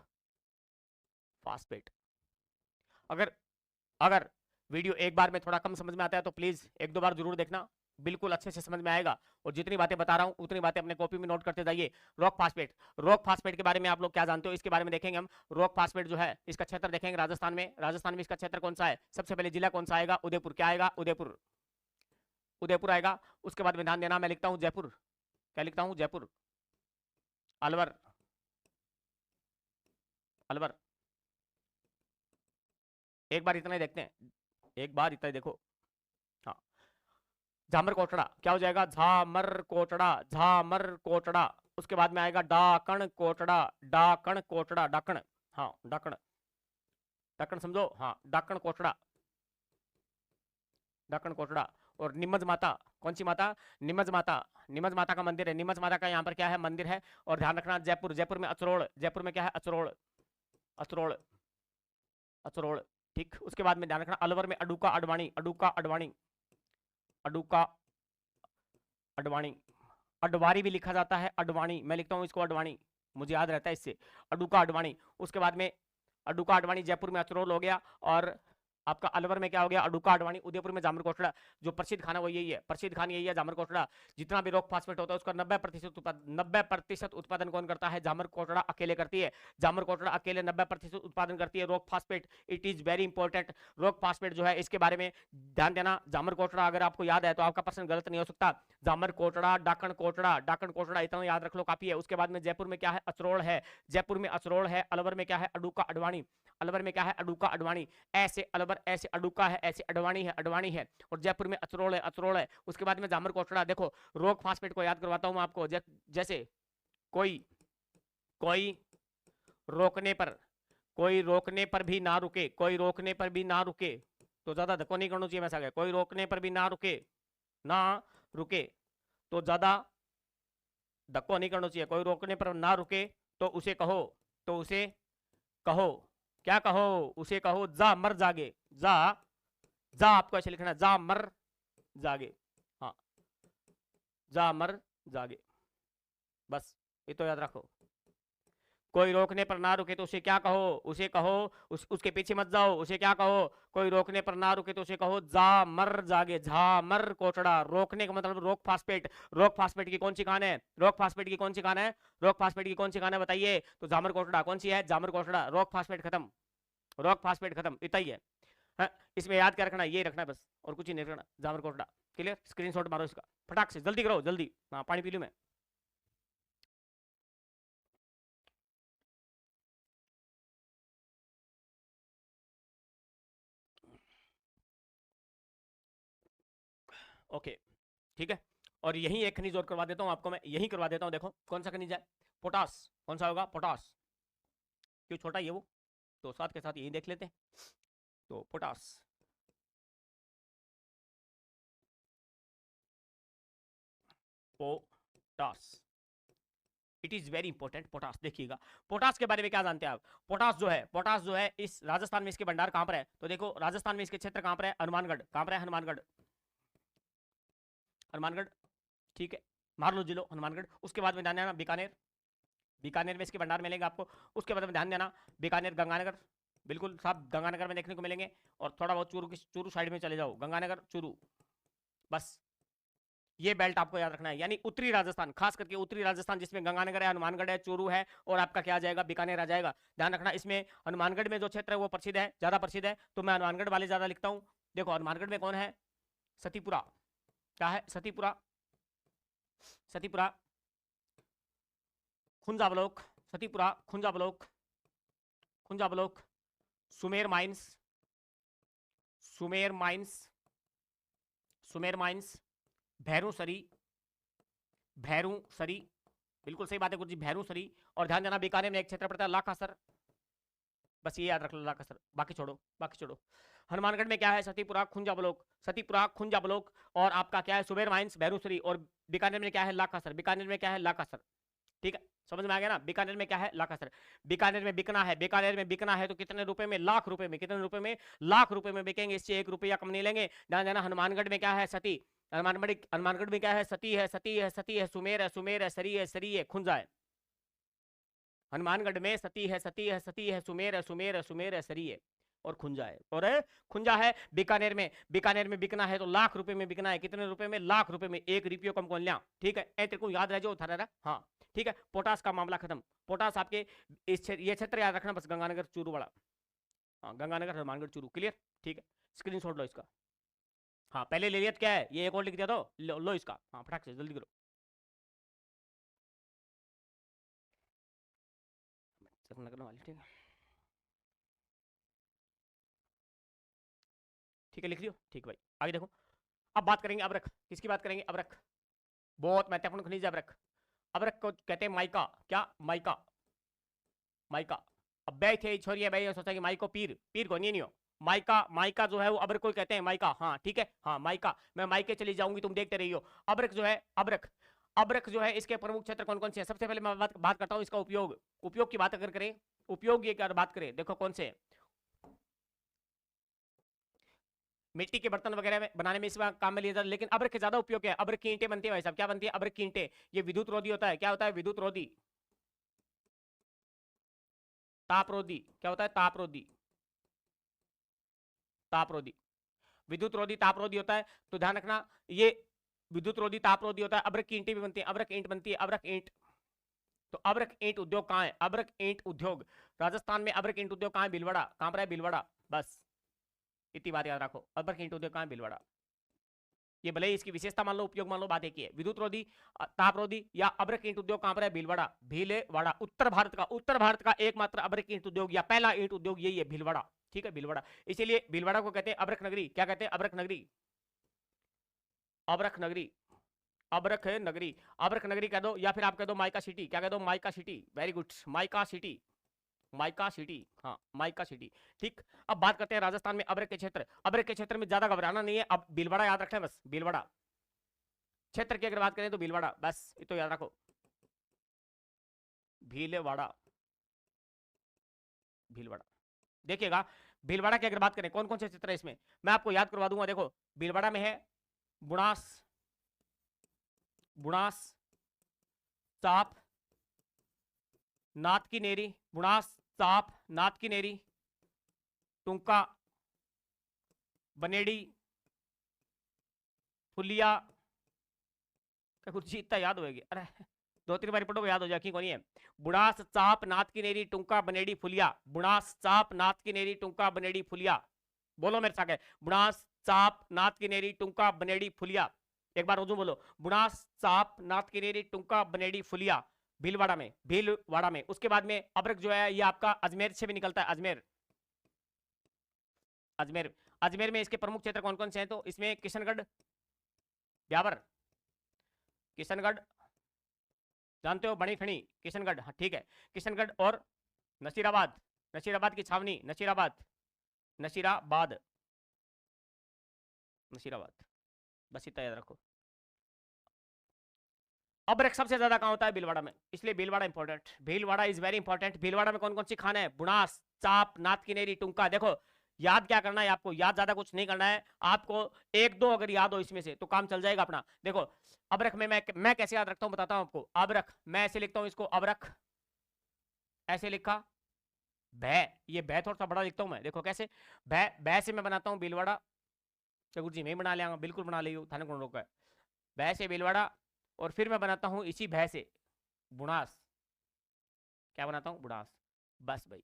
फास्फेट। अगर अगर वीडियो एक बार में थोड़ा कम समझ में आता है तो प्लीज 1-2 बार जरूर देखना, बिल्कुल अच्छे से समझ में आएगा। और जितनी बातें बता रहा हूं उतनी बातें अपने कॉपी में नोट करते जाइए। रॉक फास्फेट, रॉक फास्फेट के बारे में आप लोग क्या जानते हो, इसके बारे में देखेंगे हम। रॉक फास्फेट जो है इसका क्षेत्र देखेंगे राजस्थान में, राजस्थान में इसका क्षेत्र कौन सा है? सबसे पहले जिला कौन सा आएगा? उदयपुर, क्या आएगा? उदयपुर, उदयपुर आएगा। उसके बाद में ध्यान देना, मैं लिखता हूं जयपुर, क्या लिखता हूं? जयपुर, अलवर, अलवर। एक बार इतना ही देखते हैं, एक बार इतना ही देखो। हाँ, झामर कोटड़ा, क्या हो जाएगा? झामर कोटड़ा, झामर कोटड़ा। उसके बाद में आएगा डाकण कोटड़ा, डाकण कोटड़ा, डाकण, हाँ डाकण, डाकण समझो, हाँ डाकण कोटड़ा, डाकण कोटड़ा। और निमज माता, कौन सी माता? निमज माता, निमज माता का मंदिर है, निमज माता का यहाँ पर क्या है? मंदिर है। और ध्यान रखना जयपुर, जयपुर में अचरोड़, जयपुर में क्या है? अचरोड़, अचरोड़, अचरोड़, ठीक। उसके बाद में ध्यान रखना अलवर में अडुका अडवाणी, अडुका अडवाणी, अडुका अडवाणी। अडवाणी भी लिखा जाता है, अडवाणी, मैं लिखता हूं इसको अडवाणी, मुझे याद रहता है इससे, अडुका अडवाणी। उसके बाद में अडुका अडवाणी जयपुर में अचरोल हो गया। और आपका अलवर में क्या हो गया? अडुका अडवाणी। उदयपुर में जामर कोटड़ा, जो प्रसिद्ध खाना वो यही है, प्रसिद्ध खाना यही है जामर कोटड़ा। जितना भी रॉक फास्फेट होता है उसका 90% उत्पादन, 90% उत्पादन कौन करता है? जामर कोटड़ा अकेले करती है। जामर कोटड़ा अकेले 90% उत्पादन करती है rock phosphate. It is very important. Rock phosphate जो है इसके बारे में ध्यान देना। जामर कोटड़ा अगर आपको याद है तो आपका प्रश्न गलत नहीं हो सकता। जामर कोटड़ा, डाकण कोटड़ा, डाकण कोटड़ा, इतना याद रख लो, काफी है। उसके बाद में जयपुर में क्या है? अचरोल है, जयपुर में अचरोल है। अलवर में क्या है? अडुका अडवाणी, अलवर में क्या है? अडुका अडवाणी। ऐसे अलवर बराबर, ऐसे अडुका है, ऐसे अडवाणी है, और जयपुर में अचरोल है, उसके बाद में जामर कोटड़ा। देखो रोक फास्फेट को याद करवाता हूं मैं आपको, जैसे कोई कोई रोकने पर कोई रोकने पर भी ना रुके, कोई रोकने पर भी ना रुके, तो ज्यादा धक्को नहीं करना चाहिए, वैसा कोई रोकने पर भी ना रुके तो ज्यादा धक्को नहीं करना चाहिए। कोई रोकने पर ना रुके तो उसे कहो क्या कहो, उसे कहो जा मर जागे, जा आपको ऐसे लिखना, जा मर जागे, हाँ जा मर जागे, बस ये तो याद रखो। कोई रोकने पर ना रुके तो उसे क्या कहो, उसे कहो उसके पीछे मत जाओ, उसे क्या कहो, कोई रोकने पर ना रुके तो उसे कहो जा मर जागे, झा मर कोटड़ा। रोकने का मतलब रोक फास्फेट। रोक फास्फेट की कौन सी खान है, रोक फास्फेट की कौन सी खान है, रोक फास्फेट की कौन सी खान है बताइए, तो जामर कोटड़ा। कौन सी है, जामर कोटड़ा। रोक फास्फेट खत्म, रोक फास्फेट खत्म, इतना ही है। हाँ, इसमें याद क्या रखना, ये रखना बस, और कुछ ही नहीं रखना। जामर कोटड़ा क्लियर, स्क्रीनशॉट मारो इसका फटाक से, जल्दी करो जल्दी। हाँ पानी पी लूं मैं। ओके ठीक है, और यही एक खनिज और करवा देता हूं आपको मैं, यही करवा देता हूं। देखो कौन सा खनिज है, पोटास। कौन सा होगा, पोटास। क्यों छोटा ये वो, तो साथ के साथ यही देख लेते हैं। तो potash, potash it is very important. Potash देखिएगा, पोटास के बारे में क्या जानते हैं आप। पोटास जो है इस राजस्थान में इसके भंडार कहां पर है, तो देखो राजस्थान में इसके क्षेत्र कहां पर है, हनुमानगढ़। कहां पर है, हनुमानगढ़, हनुमानगढ़ ठीक है, मार लो जिलो हनुमानगढ़। उसके बाद में ध्यान देना बीकानेर, बीकानेर में इसके भंडार मिलेंगे आपको। उसके बाद में ध्यान देना बीकानेर, गंगानगर, बिल्कुल साहब गंगानगर में देखने को मिलेंगे। और थोड़ा बहुत चूरू साइड में चले जाओ, गंगानगर चूरू, बस ये बेल्ट आपको याद रखना है। यानी उत्तरी राजस्थान, खास करके उत्तरी राजस्थान जिसमें गंगानगर है, हनुमानगढ़ है, चूरू है, और आपका क्या आ जाएगा, बीकानेर आ जाएगा। ध्यान रखना इसमें हनुमानगढ़ में जो क्षेत्र है वो प्रसिद्ध है, ज्यादा प्रसिद्ध है, तो मैं हनुमानगढ़ वाले ज्यादा लिखता हूं। देखो हनुमानगढ़ में कौन है, सतीपुरा। क्या है, Satipura, Satipura Khunja block, Satipura Khunja block, Khunja block, Sumer mines, Sumer mines, Sumer mines, Bhairusari, Bhairusari बिल्कुल सही बात है गुरुजी, भैरूसरी। और ध्यान देना बीकानेर में एक क्षेत्र पड़ता है लाखासर, बस ये याद रख लो लाखासर, बाकी छोड़ो, बाकी छोड़ो। हनुमानगढ़ में क्या है, सतीपुरा खुंजा ब्लॉक, सतीपुरा खुंजा ब्लॉक, और आपका क्या है सुमेर माइंस, भैरूसरी। और बीकानेर में क्या है, लाखासर। बीकानेर में क्या है, लाखासर, ठीक है समझ में आ गया ना। बीकानेर में क्या है, लाखासर। बीकानेर में बिकना है, बीकानेर में बिकना है तो कितने रुपए में, लाख रुपए में। कितने रुपए में, लाख रुपए में बिकेंगे, इससे 1 रुपया कम नहीं लेंगे। ध्यान देना हनुमानगढ़ में क्या है, सती। हनुमानगढ़ में क्या है, सती है, सती है, सती है, सुमेर है, सुमेर है, सरी है, सरी है, खुंजा है। हनुमानगढ़ में सती है, सती है, सती है, सुमेर है, सुमेर है, सुमेर है, सरी है, और खुंजा है, और खुंजा है। बीकानेर में, बीकानेर में बिकना है तो लाख रुपए में बिकना है। कितने रुपए में, लाख रुपए में, 1 रुपये कम कौन लिया, ठीक है। ए तेरे को याद रह जाओ था, हाँ ठीक है। पोटास का मामला खत्म। पोटास आपके ये क्षेत्र याद रखना बस, गंगानगर चूरू वाला, हाँ गंगानगर हनुमानगढ़ चूरू, क्लियर ठीक है। स्क्रीनशॉट लो इसका, हाँ पहले ले लिया क्या है, ये एक और लिख दिया तो लो इसका, हाँ फटाक से जल्दी करो। ठीक है, ठीक है लिख लियो, ठीक भाई। आगे देखो, अब बात करेंगे अबरख। किसकी बात करेंगे, अबरख, बहुत महत्वपूर्ण खनिज है अबरख। अबरख को कहते हैं माइका, क्या, माइका, माइका। अब बे थे छोरी है भाई, सोचा कि माइको पीर, पीर को नहीं हो, माइका, माइका जो है वो अबरख को कहते हैं, माइका, हाँ ठीक है, हाँ माइका। मैं माइके चली जाऊंगी, तुम देखते रहियो। अबरख जो है, अबरख, अबरख जो है इसके प्रमुख क्षेत्र कौन कौन से हैं। सबसे पहले मैं बात करता हूँ इसका उपयोग। उपयोग की बात अगर करें, उपयोग ये क्या बात करें, देखो कौन से, मिट्टी के बर्तन वगैरह में बनाने में इसमें काम में लिया जाता है। लेकिन अबरख के ज्यादा उपयोग क्या है, अबरख की ईंटें बनती है भाई साहब। क्या बनती है, अबरख की ईंटें। ये विद्युत रोधी होता है, क्या होता है, विद्युत रोधी, तापरोधी, क्या होता है, तापरोधी, तापरोधी, विद्युत रोधी तापरोधी होता है। तो ध्यान रखना ये विद्युत रोधी तापरोधी होता है। अबरख की ईंटें भी बनती है, अबरख ईंट बनती है, अबरख ईंट। तो अबरख ईंट उद्योग कहाँ है, अबरख ईंट उद्योग राजस्थान में। अबरख ईंट उद्योग कहाँ है, भीलवाड़ा। कहाँ पर है, भीलवाड़ा, बस इतनी बात याद रखो। अबरख ईंट उद्योग कहाँ है, भीलवाड़ा। ये भले ही इसकी विशेषता मान लो, उपयोग मान लो, बात एक ही है। विद्युत रोधी, तापरोधी या अबरख ईंट उद्योग कहां पर है, भीलवाड़ा, भीलवाड़ा। उत्तर भारत का एकमात्र अबरख ईंट उद्योग या पहला ईंट उद्योग यही है, भीलवाड़ा। ठीक है, भीलवाड़ा। इसीलिए भीलवाड़ा को कहते हैं अबरख नगरी। क्या कहते हैं? अबरख नगरी, अबरख नगरी, अबरख नगरी, अबरख नगरी कह दो, या फिर आप कह दो माइका सिटी। क्या कह दो? Mica city. Very good, mica city, mica city, हाँ माइका सिटी। ठीक, अब बात करते हैं राजस्थान में अबरख के क्षेत्र। अबरख के क्षेत्र में ज्यादा घबराना नहीं है, अब भीलवाड़ा याद रखना है बस। भीलवाड़ा क्षेत्र की अगर बात करें तो भीलवाड़ा, बस ये तो याद रखो, भीलवाड़ा, भीलवाड़ा। देखिएगा, भीलवाड़ा की अगर बात करें कौन कौन से क्षेत्र है इसमें, मैं आपको याद करवा दूंगा। देखो, भीलवाड़ा में है बुनास, बुनास, चाप, नाथ की नेरी, बुनास, चाप, नाथ की नेरी, टुंका, बनेड़ी, फुलिया। क्या कुछ इतना याद होगी? अरे 2-3 बार पढ़ोगे याद हो जाएगी, कौन है? बुनास, चाप, नाथ की नेरी, टुंका, बनेड़ी, फुलिया। बुनास, चाप, नाथ की नेरी, टुंका, बनेड़ी, फुलिया। बोलो मेरे साथ, बुनास, चाप, नाथ की नेरी, टुंका, बनेड़ी, फुलिया। एक बार रोजू बोलो, बुनास, चाप, नाथ की नेरी, टुंका, बनेड़ी, फुलिया। भीलवाड़ा में, भीलवाड़ा में। उसके बाद में अबरख जो है ये आपका अजमेर से भी निकलता है, अजमेर, अजमेर। अजमेर में इसके प्रमुख क्षेत्र कौन कौन से हैं? तो इसमें किशनगढ़, ब्यावर, किशनगढ़ जानते हो, बनी ठनी, किशनगढ़, हाँ ठीक है, किशनगढ़ और नसीराबाद, नसीराबाद की छावनी, नसीराबाद, नसीराबाद, नसीराबाद, बस इतना याद रखो। अबरख सबसे ज्यादा कहां होता है? भीलवाड़ा में, इसलिए Bhilwara important, Bhilwara is very important. Bhilwara में कौन कौन सी खान है? बुनास, चाप, नाथ की नेरी, टुंका। देखो याद क्या करना है आपको, याद ज्यादा कुछ नहीं करना है आपको, एक दो अगर याद हो इसमें से तो काम चल जाएगा अपना। देखो अबरख में मैं कैसे याद रखता हूं बताता हूं आपको। अबरख मैं ऐसे लिखता हूं इसको, अबरख ऐसे लिखा, भै, ये भै थोड़ा सा बड़ा लिखता हूं मैं, देखो कैसे, भै, भै से मैं बनाता हूं भीलवाड़ा। चकुर जी मैं बना लिया, बिल्कुल बना लियो, थाने कौन रोका है। भै से भीलवाड़ा, और फिर मैं बनाता हूं इसी भै से बुनास। क्या बनाता हूं? बुनास। बस भाई,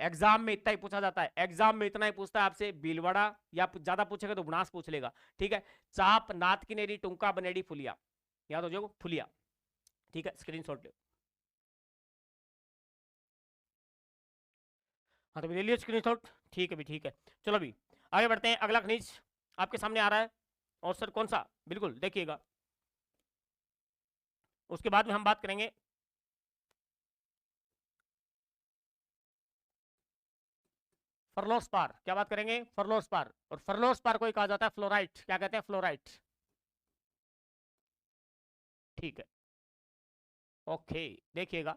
एग्जाम में इतना ही पूछा जाता है, एग्जाम में इतना ही पूछता है आपसे, भीलवाड़ा, या ज्यादा पूछेगा तो बुनास पूछ लेगा। ठीक है, चाप, नाथ की नेरी, टुंका, बनेड़ी, फुलिया, याद हो जाएगा, फुलिया। ठीक है, स्क्रीनशॉट लो। हाँ तो ले लियो स्क्रीनशॉट, ठीक है भी, ठीक है। चलो भी आगे बढ़ते हैं। अगला खनिज आपके सामने आ रहा है, और सर कौन सा? बिल्कुल देखिएगा, उसके बाद में हम बात करेंगे फर्लोस्पार। क्या बात करेंगे? फर्लोस्पार। और फर्लोस्पार को ही कहा जाता है फ्लोराइट। क्या कहते हैं? फ्लोराइट। ठीक है, ओके। देखिएगा,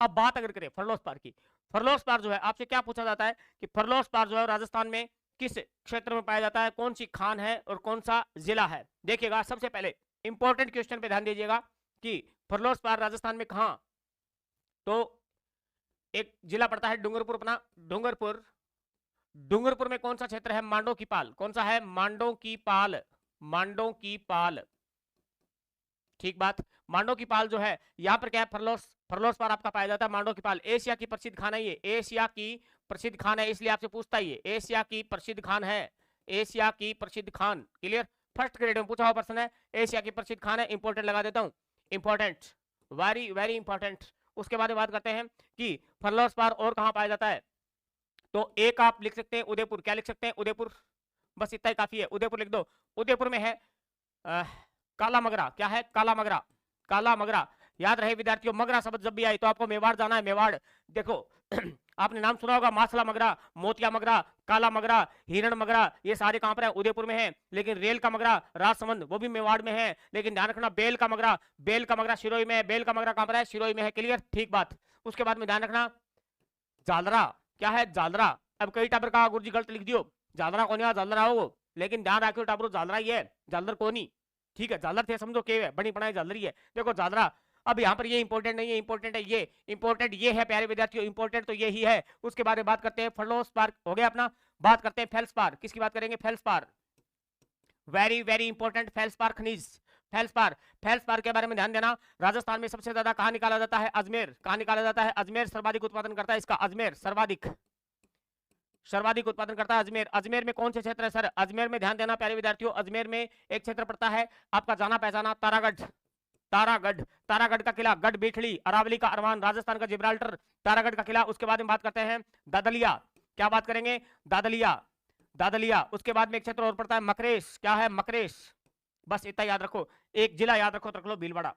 अब बात अगर करें फर्लोस्पार की, फर्लोस्पार जो है आपसे क्या पूछा जाता है कि फर्लोस्पार जो है राजस्थान में किस क्षेत्र में पाया जाता है, कौन सी खान है और कौन सा जिला है। देखिएगा, सबसे पहले इंपॉर्टेंट क्वेश्चन पे ध्यान दीजिएगा कि फर्लोस्पार राजस्थान में कहां, तो एक जिला पड़ता है डूंगरपुर, अपना डूंगरपुर। डूंगरपुर में कौन सा क्षेत्र है? मांडो की पाल। कौन सा है? मांडो की पाल, मांडो की पाल। ठीक बात, मांडो की पाल जो है यहां पर क्या है? फर्लोस्पार आपका पाया जाता है मांडो की पाल। एशिया की प्रसिद्ध खान है ये, एशिया की प्रसिद्ध खान है, इसलिए आपसे पूछता है ये एशिया की प्रसिद्ध खान है, एशिया की प्रसिद्ध खान। क्लियर, फर्स्ट ग्रेड में पूछा हुआ प्रश्न है, एशिया की प्रसिद्ध खान है, इंपोर्टेंट लगा देता हूं, इंपॉर्टेंट, वेरी वेरी इंपॉर्टेंट। उसके बाद बात करते हैं कि फर्लोस्पार और कहां पाया जाता है, तो एक आप लिख सकते हैं उदयपुर। क्या लिख सकते हैं? उदयपुर, बस इतना ही काफी है, उदयपुर लिख दो। उदयपुर में है काला मगरा। क्या है? काला मगरा, काला मगरा। याद रहे विद्यार्थियों, मगरा शब्द जब भी आए तो आपको मेवाड़ जाना है, मेवाड़। देखो आपने नाम सुना होगा, मासला मगरा, मोतिया मगरा, काला मगरा, हिरण मगरा, ये सारे कहां पर है? उदयपुर में है। लेकिन रेल का मगरा राजसमंद, वो भी मेवाड़ में है। लेकिन ध्यान रखना, बेल का मगरा, बेल का मगरा सिरोही में है। बेल का मगरा कहां पर है? सिरोही में है। क्लियर, ठीक बात। उसके बाद में ध्यान रखना जालरा। क्या है? जालरा। अब कई टाबर का गुरुजी गलत लिख दियो, जालरा कौन है? जालरा हो, लेकिन ध्यान रखियो टाबरो, जालरा ही है, जालर कोनी। ठीक है, जालर थे समझो के है, बनी बनाई जालर ही है। देखो जालरा, अब यहाँ पर ये इंपॉर्टेंट नहीं है, इंपॉर्टेंट है ये, इंपॉर्टेंट ये है प्यारे विद्यार्थियों, इंपॉर्टेंट तो ये ही है। उसके बारे में बात करते हैं फर्लोस्पार, हो गया अपना। बात करते हैं फेल्सपार। किसकी बात करेंगे? Feldspar, very very important, feldspar खनिज। फेल्सपार, फेल्सपार के बारे में ध्यान देना। राजस्थान में सबसे ज्यादा कहां निकाला जाता है? अजमेर। कहां निकाला जाता है? अजमेर सर्वाधिक उत्पादन करता है इसका, अजमेर सर्वाधिक, सर्वाधिक उत्पादन करता है अजमेर। अजमेर में कौन से क्षेत्र है सर? अजमेर में ध्यान देना प्यारे विद्यार्थियों, अजमेर में एक क्षेत्र पड़ता है आपका जाना पहचाना तारागढ़, तारागढ़, तारागढ़ का किला, गढ़ बेठड़ी, अरावली का अरमान, राजस्थान का जिब्राल्टर, तारागढ़ का किला। उसके बाद में बात करते हैं ददलिया, क्या बात करेंगे, दादलिया, दादलिया। उसके बाद में एक क्षेत्र और पड़ता है मकरेश, क्या है, मकरेश। बस इतना याद रखो, एक जिला याद रखो तो रख लो भीलवाड़ा,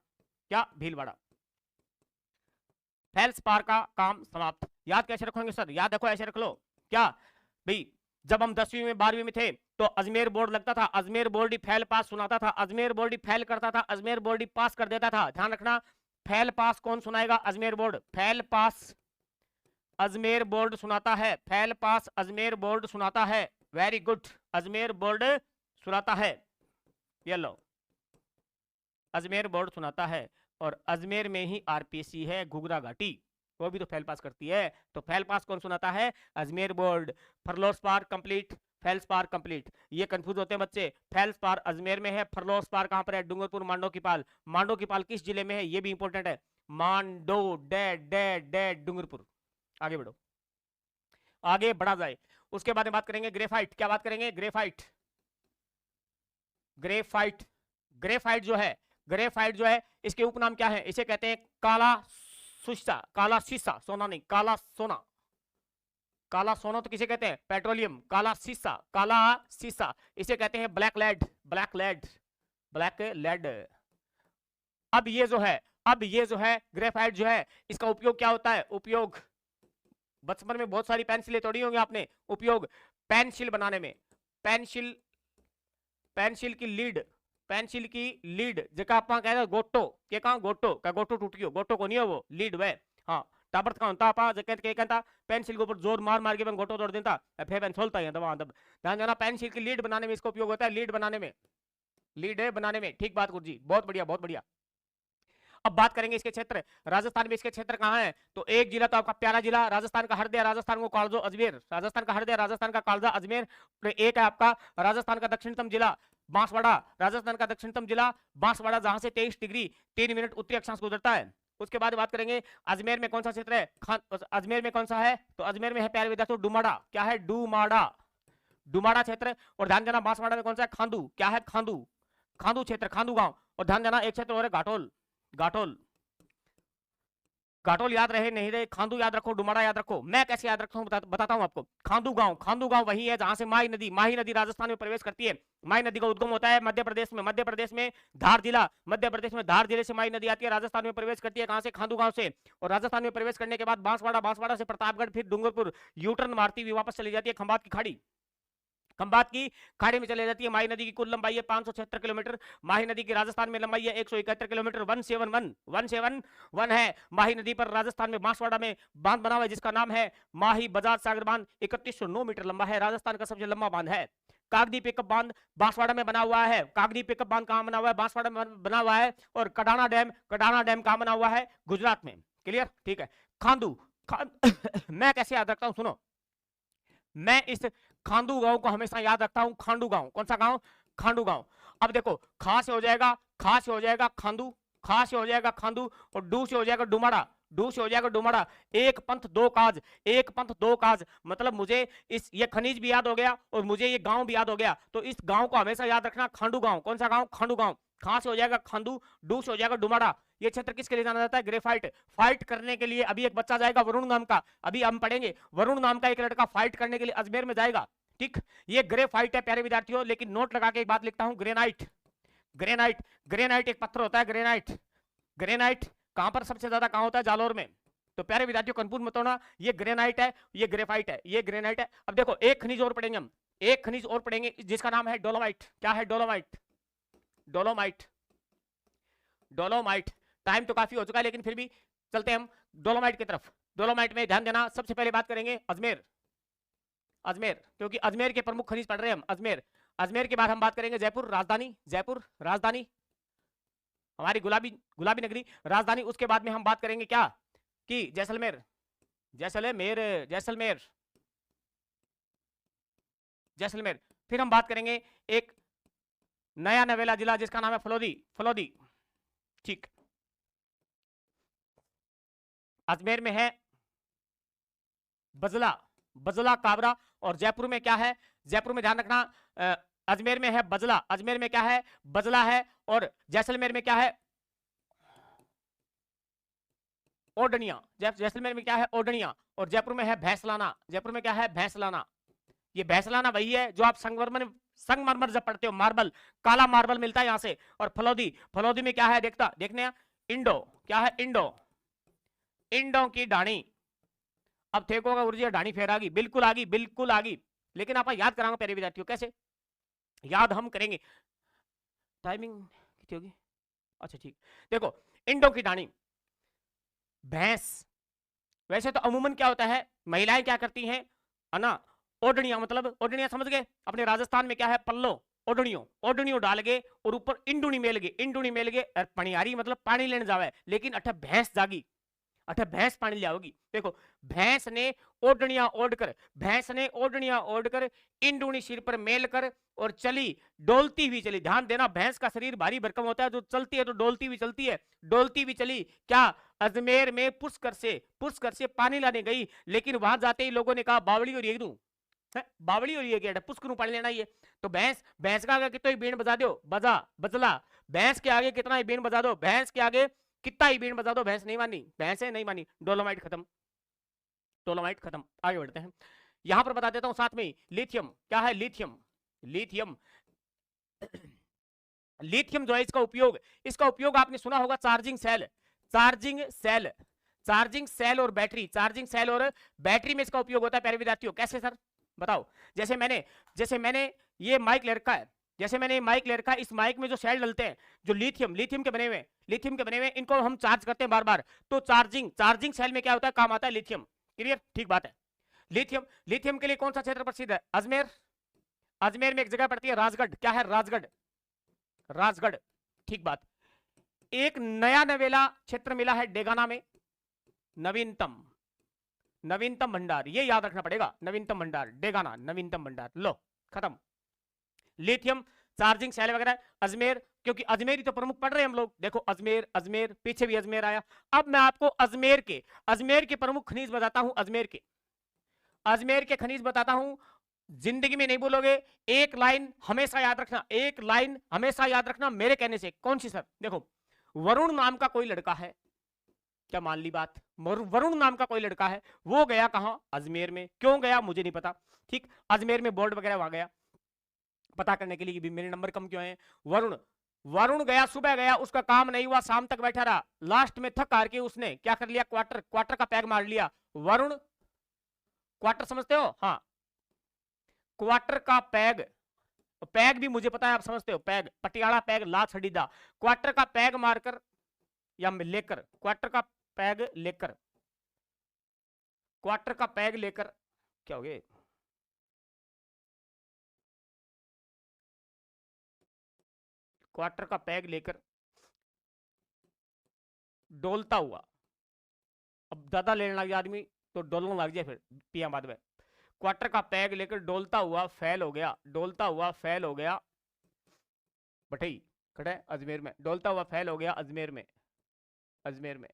क्या, भीलवाड़ा। फेल्सपार का काम समाप्त। याद कैसे रखोगे सर, याद रखो ऐसे रख लो, क्या भाई, जब हम 10वीं में 12वीं में थे तो अजमेर बोर्ड लगता था, अजमेर बोर्ड ही फेल पास सुनाता था, अजमेर बोर्ड ही फेल करता था, अजमेर बोर्ड ही पास कर देता था। ध्यान रखना, फेल पास कौन सुनाएगा, Ajmer board. Fail pass Ajmer board सुनाता है, फेल पास अजमेर बोर्ड सुनाता है। वेरी गुड, अजमेर बोर्ड सुनाता है। ये लो, अजमेर बोर्ड सुनाता है। और अजमेर में ही आरपीसी है, घुघरा घाटी, वो भी तो फेल पास करती है। तो फेल पास कौन सुनाता है, अजमेर बोर्ड। फरलोस पार कंप्लीट, फेल्स पार कंप्लीट। ये कंफ्यूज होते हैं बच्चे, फेल्स पार अजमेर में है, फरलोस पार कहां पर है, डूंगरपुर मांडो की पाल। मांडो की पाल किस जिले में है, ये भी इंपॉर्टेंट है। मांडो डे डे डे डूंगरपुर। आगे बढ़ो, आगे बढ़ा जाए। उसके बाद में बात करेंगे ग्रेफाइट, क्या बात करेंगे, ग्रेफाइट। ग्रेफाइट, ग्रेफाइट जो है, ग्रेफाइट जो है इसके उपनाम क्या है, इसे कहते हैं काला शीशा, काला शीशा, सोना नहीं, काला सोना। काला सोना तो किसे कहते हैं, पेट्रोलियम। काला शीशा, काला शीशा, इसे कहते हैं black lead, black lead, black lead. अब ये जो है, अब ये जो है ग्रेफाइट जो है, इसका उपयोग क्या होता है, उपयोग बचपन में बहुत सारी पेंसिलें तोड़ी होंगी आपने, उपयोग पेंसिल बनाने में, पेंसिल, पेंसिल की लीड, पेंसिल की लीड जगह आप कह रहे गोटो के कहा, गोटो का गोटो टूट गयो, गोटो को नहीं है वो, लीड वे। हाँ, टाबर्थ का होता आपा जगह के कहता पेंसिल के ऊपर जोर मार मार के मैं गोटो तोड़ देता, फिर पेन खोलता है दबा दब। ध्यान देना, पेंसिल की लीड बनाने में इसका उपयोग होता है, लीड बनाने में, लीड बनाने में। ठीक बात गुरुजी, बहुत बढ़िया, बहुत बढ़िया। अब बात करेंगे इसके क्षेत्र, राजस्थान में इसके क्षेत्र कहां है, तो एक जिला तो आपका प्यारा जिला, राजस्थान का हृदय, राजस्थान को कालजो अजमेर, राजस्थान का हृदय, राजस्थान का कालजा अजमेर। एक है आपका राजस्थान का दक्षिणतम जिला बांसवाड़ा, राजस्थान का दक्षिणतम जिला बांसवाड़ा, जहां से 23 डिग्री 3 मिनट उत्तरी अक्षांश गुजरता है। उसके बाद बात करेंगे अजमेर में कौन सा क्षेत्र है, अजमेर में कौन सा है, तो अजमेर में है प्यारे विद्यार्थियों डुमाड़ा, क्या है, डुमाड़ा, डुमाड़ा क्षेत्र। और ध्यान देना बांसवाड़ा में कौन सा है, खांदू, क्या है, खांदू, खांदू क्षेत्र, खांदू गांव। और ध्यान देना एक क्षेत्र और है घाटोल, घाटोल, घाटोल याद रहे नहीं रहे, खांदू याद रखो, डुमाड़ा याद रखो। मैं कैसे याद रखता हूं बताता हूं आपको। खांदू गांव, खांदू गांव वही है जहां से माही नदी, माही नदी राजस्थान में प्रवेश करती है। माही नदी का उद्गम होता है मध्य प्रदेश में, मध्य प्रदेश में धार जिला, मध्य प्रदेश में धार जिले से माही नदी आती है, राजस्थान में प्रवेश करती है, कहां से, खांदू गांव से। और राजस्थान में प्रवेश करने के बाद बांसवाड़ा, बांसवाड़ा से प्रतापगढ़, फिर डूंगरपुर, यूटर्न मारती हुई वापस चली जाती है खंबात की खाड़ी, खंबात की खाड़ी में चले जाती है। माही नदी की कुल लंबाई है 576 किलोमीटर, माही नदी की राजस्थान में लंबाई है 171 किलोमीटर, 171 है। माही नदी पर राजस्थान में बांसवाड़ा में बांध बना हुआ है जिसका नाम है माही बजाज सागर बांध, 3109 मीटर लंबा है, राजस्थान का सबसे लंबा बांध है। कागदी पिकअप बांध बांसवाड़ा में बना हुआ है, कागदी पिकअप बांध कहां बना हुआ है, बांसवाड़ा में बना हुआ है। और कडाना डैम, कडाना डैम कहां बना हुआ है, गुजरात में। क्लियर, ठीक है। खांदू, मैं कैसे याद रखता हूं, सुनो, मैं इस खांडू गांव को हमेशा याद रखता हूं, खांडू गांव, कौन सा गांव, खांडू गांव। अब देखो खा से हो जाएगा, खा से हो जाएगा खांडू, खा से हो जाएगा खांडू, और डू से हो जाएगा डुमाड़ा, डू से हो जाएगा डुमाड़ा। एक पंथ दो काज, एक पंथ दो काज, मतलब मुझे इस ये खनिज भी याद हो गया और मुझे ये गांव भी याद हो गया। तो इस गांव को हमेशा याद रखना, खांडू गांव, कौन सा गांव, खांडू गांव। खा से हो जाएगा खांडू, डू से हो जाएगा डुमाड़ा। ये क्षेत्र किसके लिए जाना जाता है, ग्रेफाइट, फाइट करने के लिए। अभी एक बच्चा जाएगा वरुण नाम का, अभी हम पढ़ेंगे, वरुण नाम का एक लड़का फाइट करने के लिए अजमेर में जाएगा। ठीक, ये ग्रेफाइट है प्यारे विद्यार्थियों। लेकिन नोट लगा के एक बात लिखता हूं, ग्रेनाइट, ग्रेनाइट, ग्रेनाइट एक पत्थर होता है, ग्रेनाइट, ग्रेनाइट कहां पर सबसे ज्यादा कहां होता है, जालोर में। तो प्यारे विद्यार्थियों कंफ्यूज मत होना, ये ग्रेनाइट है, ये ग्रेफाइट है, ये ग्रेनाइट है। अब देखो एक खनिज और पढ़ेंगे हम, एक खनिज और पढ़ेंगे जिसका नाम है डोलोमाइट, क्या है, डोलोमाइट, डोलोमाइट, डोलोमाइट। टाइम तो काफी हो चुका है लेकिन फिर भी चलते हम डोलोमाइट की तरफ। डोलोमाइट में ध्यान देना, सबसे पहले बात करेंगे अजमेर, अजमेर, क्योंकि अजमेर के प्रमुख खनिज पढ़ रहे हैं हम, अजमेर। अजमेर के बाद हम बात करेंगे जयपुर राजधानी, जयपुर राजधानी, हमारी गुलाबी गुलाबी नगरी राजधानी। उसके बाद में हम बात करेंगे क्या, कि जैसलमेर, जैसलमेर, जैसलमेर, जैसलमेर। फिर हम बात करेंगे एक नया नवेला जिला जिसका नाम है फलोदी, फलोदी। ठीक, अजमेर में है बजला, बजला काबरा। और जयपुर में क्या है, जयपुर में ध्यान रखना, अजमेर में है बजला, अजमेर में क्या है, बजला है। और जैसलमेर में क्या है, ओडनिया, जैसलमेर में क्या है? ओडनिया। और जयपुर में है भैंसलाना। जयपुर में क्या है? भैंसलाना। ये भैंसलाना वही है जो आप संगमरमर जब पढ़ते हो, मार्बल, काला मार्बल मिलता है यहां से। और फलोदी, फलोदी में क्या है? देखने इंडो, क्या है? इंडो की डाणी। अब थे को ऊर्जा डाणी फेर आ गई, बिल्कुल आ गई, बिल्कुल आ गई। लेकिन आप याद कराऊंगा प्यारे विद्यार्थियों, कैसे याद हम करेंगे? टाइमिंग कितनी होगी? अच्छा ठीक, देखो इंडो की डाणी, भैंस। वैसे तो अमूमन क्या होता है, महिलाएं क्या करती हैं ना, ओढ़निया, मतलब ओढ़निया समझ गए? अपने राजस्थान में क्या है? पल्लो, ओढ़नियो डाल गए और ऊपर इंडुनी मेल गए पणियारी, मतलब पानी लेने जावे। लेकिन अठे भैंस जागी, अठे भैंस पानी लियाओगी। देखो भैंस ने ओढ़निया ओढ़कर इंडुनी सिर पर मेल कर और चली, डोलती हुई चली। ध्यान देना, भैंस का शरीर भारी भरकम होता है, जो चलती है तो डोलती हुई चलती है, डोलती हुई चली। क्या? अजमेर में पुष्कर से पानी लाने गई। लेकिन वहां जाते ही लोगों ने कहा बावड़ी और ये दूं, बावड़ी और ये क्या? पुष्कर पानी लेना ही है। तो भैंस का आगे कितना ही बीन बजा दो, बजला। भैंस के आगे कितना ही बीन बजा दो, भैंस के आगे कितना ही बीन बजा दो, भैंस नहीं मानी, भैंसे नहीं मानी। डोलोमाइट खत्म, डोलोमाइट खत्म। आगे बढ़ते हैं, यहां पर बता देता हूं साथ में ही, लिथियम। क्या है? लिथियम लिथियम जो है इसका उपयोग आपने सुना होगा, चार्जिंग सेल और बैटरी में इसका उपयोग होता है प्यारे विद्यार्थियों। कैसे सर बताओ? जैसे मैंने ये माइक ले रखा है, इस माइक में जो सेल डलते हैं, जो लिथियम के बने हुए, इनको हम चार्ज करते हैं बार बार। तो चार्जिंग सेल में क्या होता है? काम आता है लिथियम। क्लियर? ठीक बात है। लिथियम के लिए कौन सा क्षेत्र प्रसिद्ध है? अजमेर में एक जगह पड़ती है राजगढ़। क्या है? राजगढ़। ठीक बात। एक नया नवेला क्षेत्र मिला है डेगाना में, नवीनतम भंडार, ये याद रखना पड़ेगा। नवीनतम भंडार डेगाना, नवीनतम भंडार। लो खत्म। लिथियम, चार्जिंग सेल वगैरह, अजमेर, क्योंकि अजमेर ही तो प्रमुख पढ़ रहे हैं हम लोग। देखो अजमेर पीछे भी अजमेर आया। अब मैं आपको अजमेर के प्रमुख खनिज बताता हूं। अजमेर के खनिज बताता हूं, जिंदगी में नहीं बोलोगे। एक लाइन हमेशा याद रखना मेरे कहने से। कौन सी सर? देखो वरुण नाम का कोई लड़का है, क्या मान ली बात? वरुण नाम का कोई लड़का है, वो गया कहां? अजमेर में। क्यों गया मुझे नहीं पता। ठीक, अजमेर में बोर्ड वगैरह वहां गया पता करने के लिए कि मेरे नंबर कम क्यों है। वरुण गया, सुबह गया, उसका काम नहीं हुआ, शाम तक बैठा रहा। लास्ट में थक हार के उसने क्या कर लिया? क्वार्टर का पैग मार लिया। वरुण, क्वार्टर समझते हो? हाँ, क्वार्टर का पैग भी मुझे पता है, आप समझते हो। पैग, पटियाला पैग, ला छड़ीदा। क्वार्टर का पैग मारकर या लेकर, क्वार्टर का पैग लेकर क्या हो गया? क्वार्टर का पैग लेकर डोलता हुआ, अब ज्यादा लेने लग गया आदमी तो डोलने लग जाए, फिर पिया बाद में। क्वार्टर का पैग लेकर डोलता हुआ फेल हो गया, बटई खड़े अजमेर में। डोलता हुआ फेल हो गया अजमेर में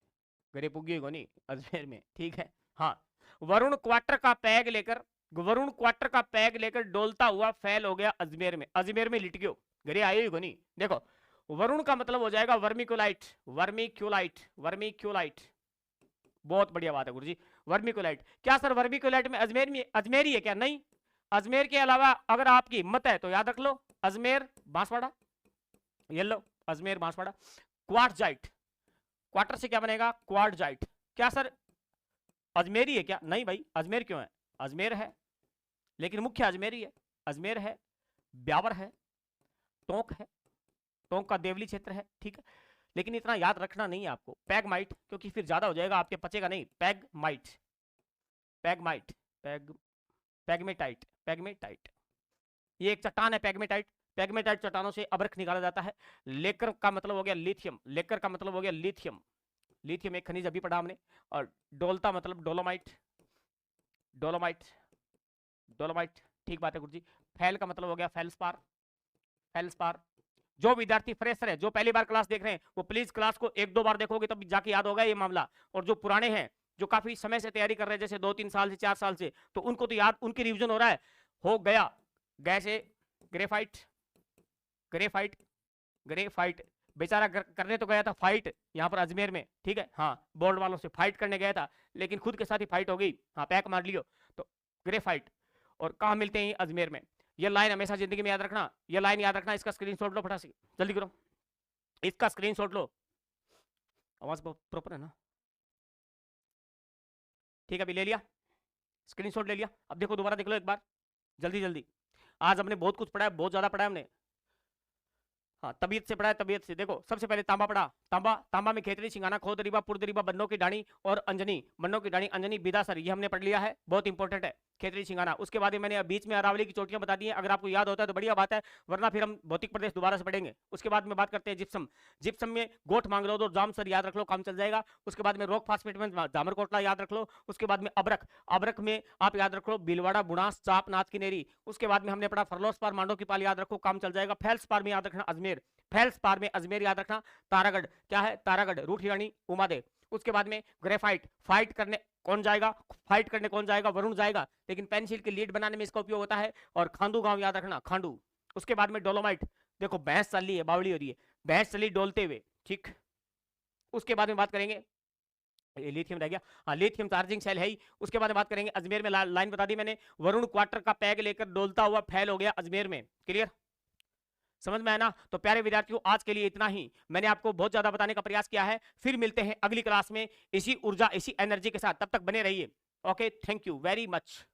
गरीब पुगी को नहीं, अजमेर में। ठीक है, हाँ। वरुण क्वार्टर का पैग लेकर डोलता हुआ फेल हो गया अजमेर में लिट गयो, घरे आए को नहीं। देखो वरुण का मतलब हो जाएगा वर्मिक्यूलाइट। बहुत बढ़िया बात है गुरुजी, वर्मिक्यूलाइट। क्या सर वर्मिक्यूलाइट में अजमेर ही है क्या? नहीं, अजमेर के अलावा अगर आपकी हिम्मत है तो याद रख लो, अजमेर बांसवाड़ा, ये लो अजमेर बांसवाड़ा। क्वार्टजाइट, क्वार्टर से क्या बनेगा? क्वार्टजाइट। क्या सर अजमेरी है क्या? नहीं भाई, अजमेर क्यों है? अजमेर है, लेकिन मुख्य अजमेरी है। अजमेर है, ब्यावर है, टोंक है, टोंक का देवली क्षेत्र है। ठीक है, लेकिन इतना याद रखना नहीं है आपको। पैगमाइट, क्योंकि फिर ज्यादा हो जाएगा, आपके पचेगा नहीं। पैगमेटाइट, ये एक चट्टान है। पैगमेटाइट चट्टानों से अभ्रक निकाला जाता है। लेकर का मतलब हो गया लिथियम, लिथियम एक खनिज अभी पढ़ा हमने। और डोलता मतलब डोलोमाइट। ठीक बात है गुरुजी। फैल का मतलब हो गया फेल्सपार। जो विद्यार्थी फ्रेशर है, जो पहली बार क्लास देख रहे हैं, वो प्लीज क्लास को 1-2 बार देखोगे तब जाके याद होगा ये मामला। और जो पुराने हैं, जो काफी समय से तैयारी कर रहे हैं, जैसे 2-3 साल से 4 साल से, तो उनको तो याद, उनकी रिवीजन हो रहा है। हो गया गैसे ग्रेफाइट, बेचारा करने तो गया था फाइट यहाँ पर अजमेर में, ठीक है, हाँ बोर्ड वालों से फाइट करने गया था, लेकिन खुद के साथ ही फाइट हो गई, हाँ पैक मार लियो, तो ग्रेफाइट। और कहाँ मिलते हैं? अजमेर में। ये लाइन हमेशा जिंदगी में याद रखना, ये लाइन याद रखना, इसका स्क्रीनशॉट लो फटाक से, जल्दी करो, इसका स्क्रीनशॉट लो। आवाज प्रॉपर है ना? ठीक है, अभी ले लिया स्क्रीनशॉट, ले लिया। अब देखो दोबारा देख लो एक बार, जल्दी जल्दी। आज हमने बहुत कुछ पढ़ा है, बहुत ज्यादा पढ़ा है हमने। हाँ, तबीयत से पढ़ा है, तबीयत से। देखो सबसे पहले तांबा पढ़ा, तांबा, तांबा में खेतरी, सिंगाना, खोदरीबा, पुरदरीबा, बन्नों की डाणी और अंजनी, बन्नों की डाणी, अंजनी, बिदासर, ये हमने पढ़ लिया है, बहुत इंपॉर्टेंट है खेतरी सिंगाना। उसके बाद मैंने बीच में अरावली की चोटियां बता दी है, अगर आपको याद होता है तो बढ़िया बात है, वरना फिर हम भौतिक प्रदेश दोबारा से पढ़ेंगे। उसके बाद में बात करते हैं जिप्सम, जिप्सम में गोठ मांग लो, जाम सर याद रख लो, काम चल जाएगा। उसके बाद में रॉक फास्फेट में जामर कोटला याद रख लो। उसके बाद में अबरक, अबरक में आप याद रख लो बिलवाड़ा, बुनास, चाप, नाच की नेरी। उसके बाद में हमने पढ़ा फरलोस पार, मांडो की पाल याद रखो, काम चल जाएगा। फैल्स पार में याद रखना अजमेर, फैल्स पार में अजमेर याद रखना। तारागढ़, क्या है? तारागढ़, रूठी रानी उमादे। उसके बाद में ग्रेफाइट, फाइट करने कौन जाएगा? फाइट करने कौन जाएगा? वरुण जाएगा, लेकिन पेंसिल की लीड बनाने में इसका उपयोग होता है। और खांडू गांव याद रखना, खांडू। उसके बाद में डोलोमाइट, देखो भैंस चल रही है, बावली हो रही है, भैंस चली डोलते हुए, ठीक। उसके बाद में बात करेंगे, लिथियम रह गया, हाँ लिथियम चार्जिंग सेल है ही। उसके बाद बात करेंगे अजमेर में, लाइन बता दी मैंने, वरुण क्वार्टर का पैग लेकर डोलता हुआ फैल हो गया अजमेर में। क्लियर, समझ में आया ना? तो प्यारे विद्यार्थियों, आज के लिए इतना ही। मैंने आपको बहुत ज्यादा बताने का प्रयास किया है, फिर मिलते हैं अगली क्लास में इसी ऊर्जा, इसी एनर्जी के साथ। तब तक बने रहिए। Okay, thank you very much.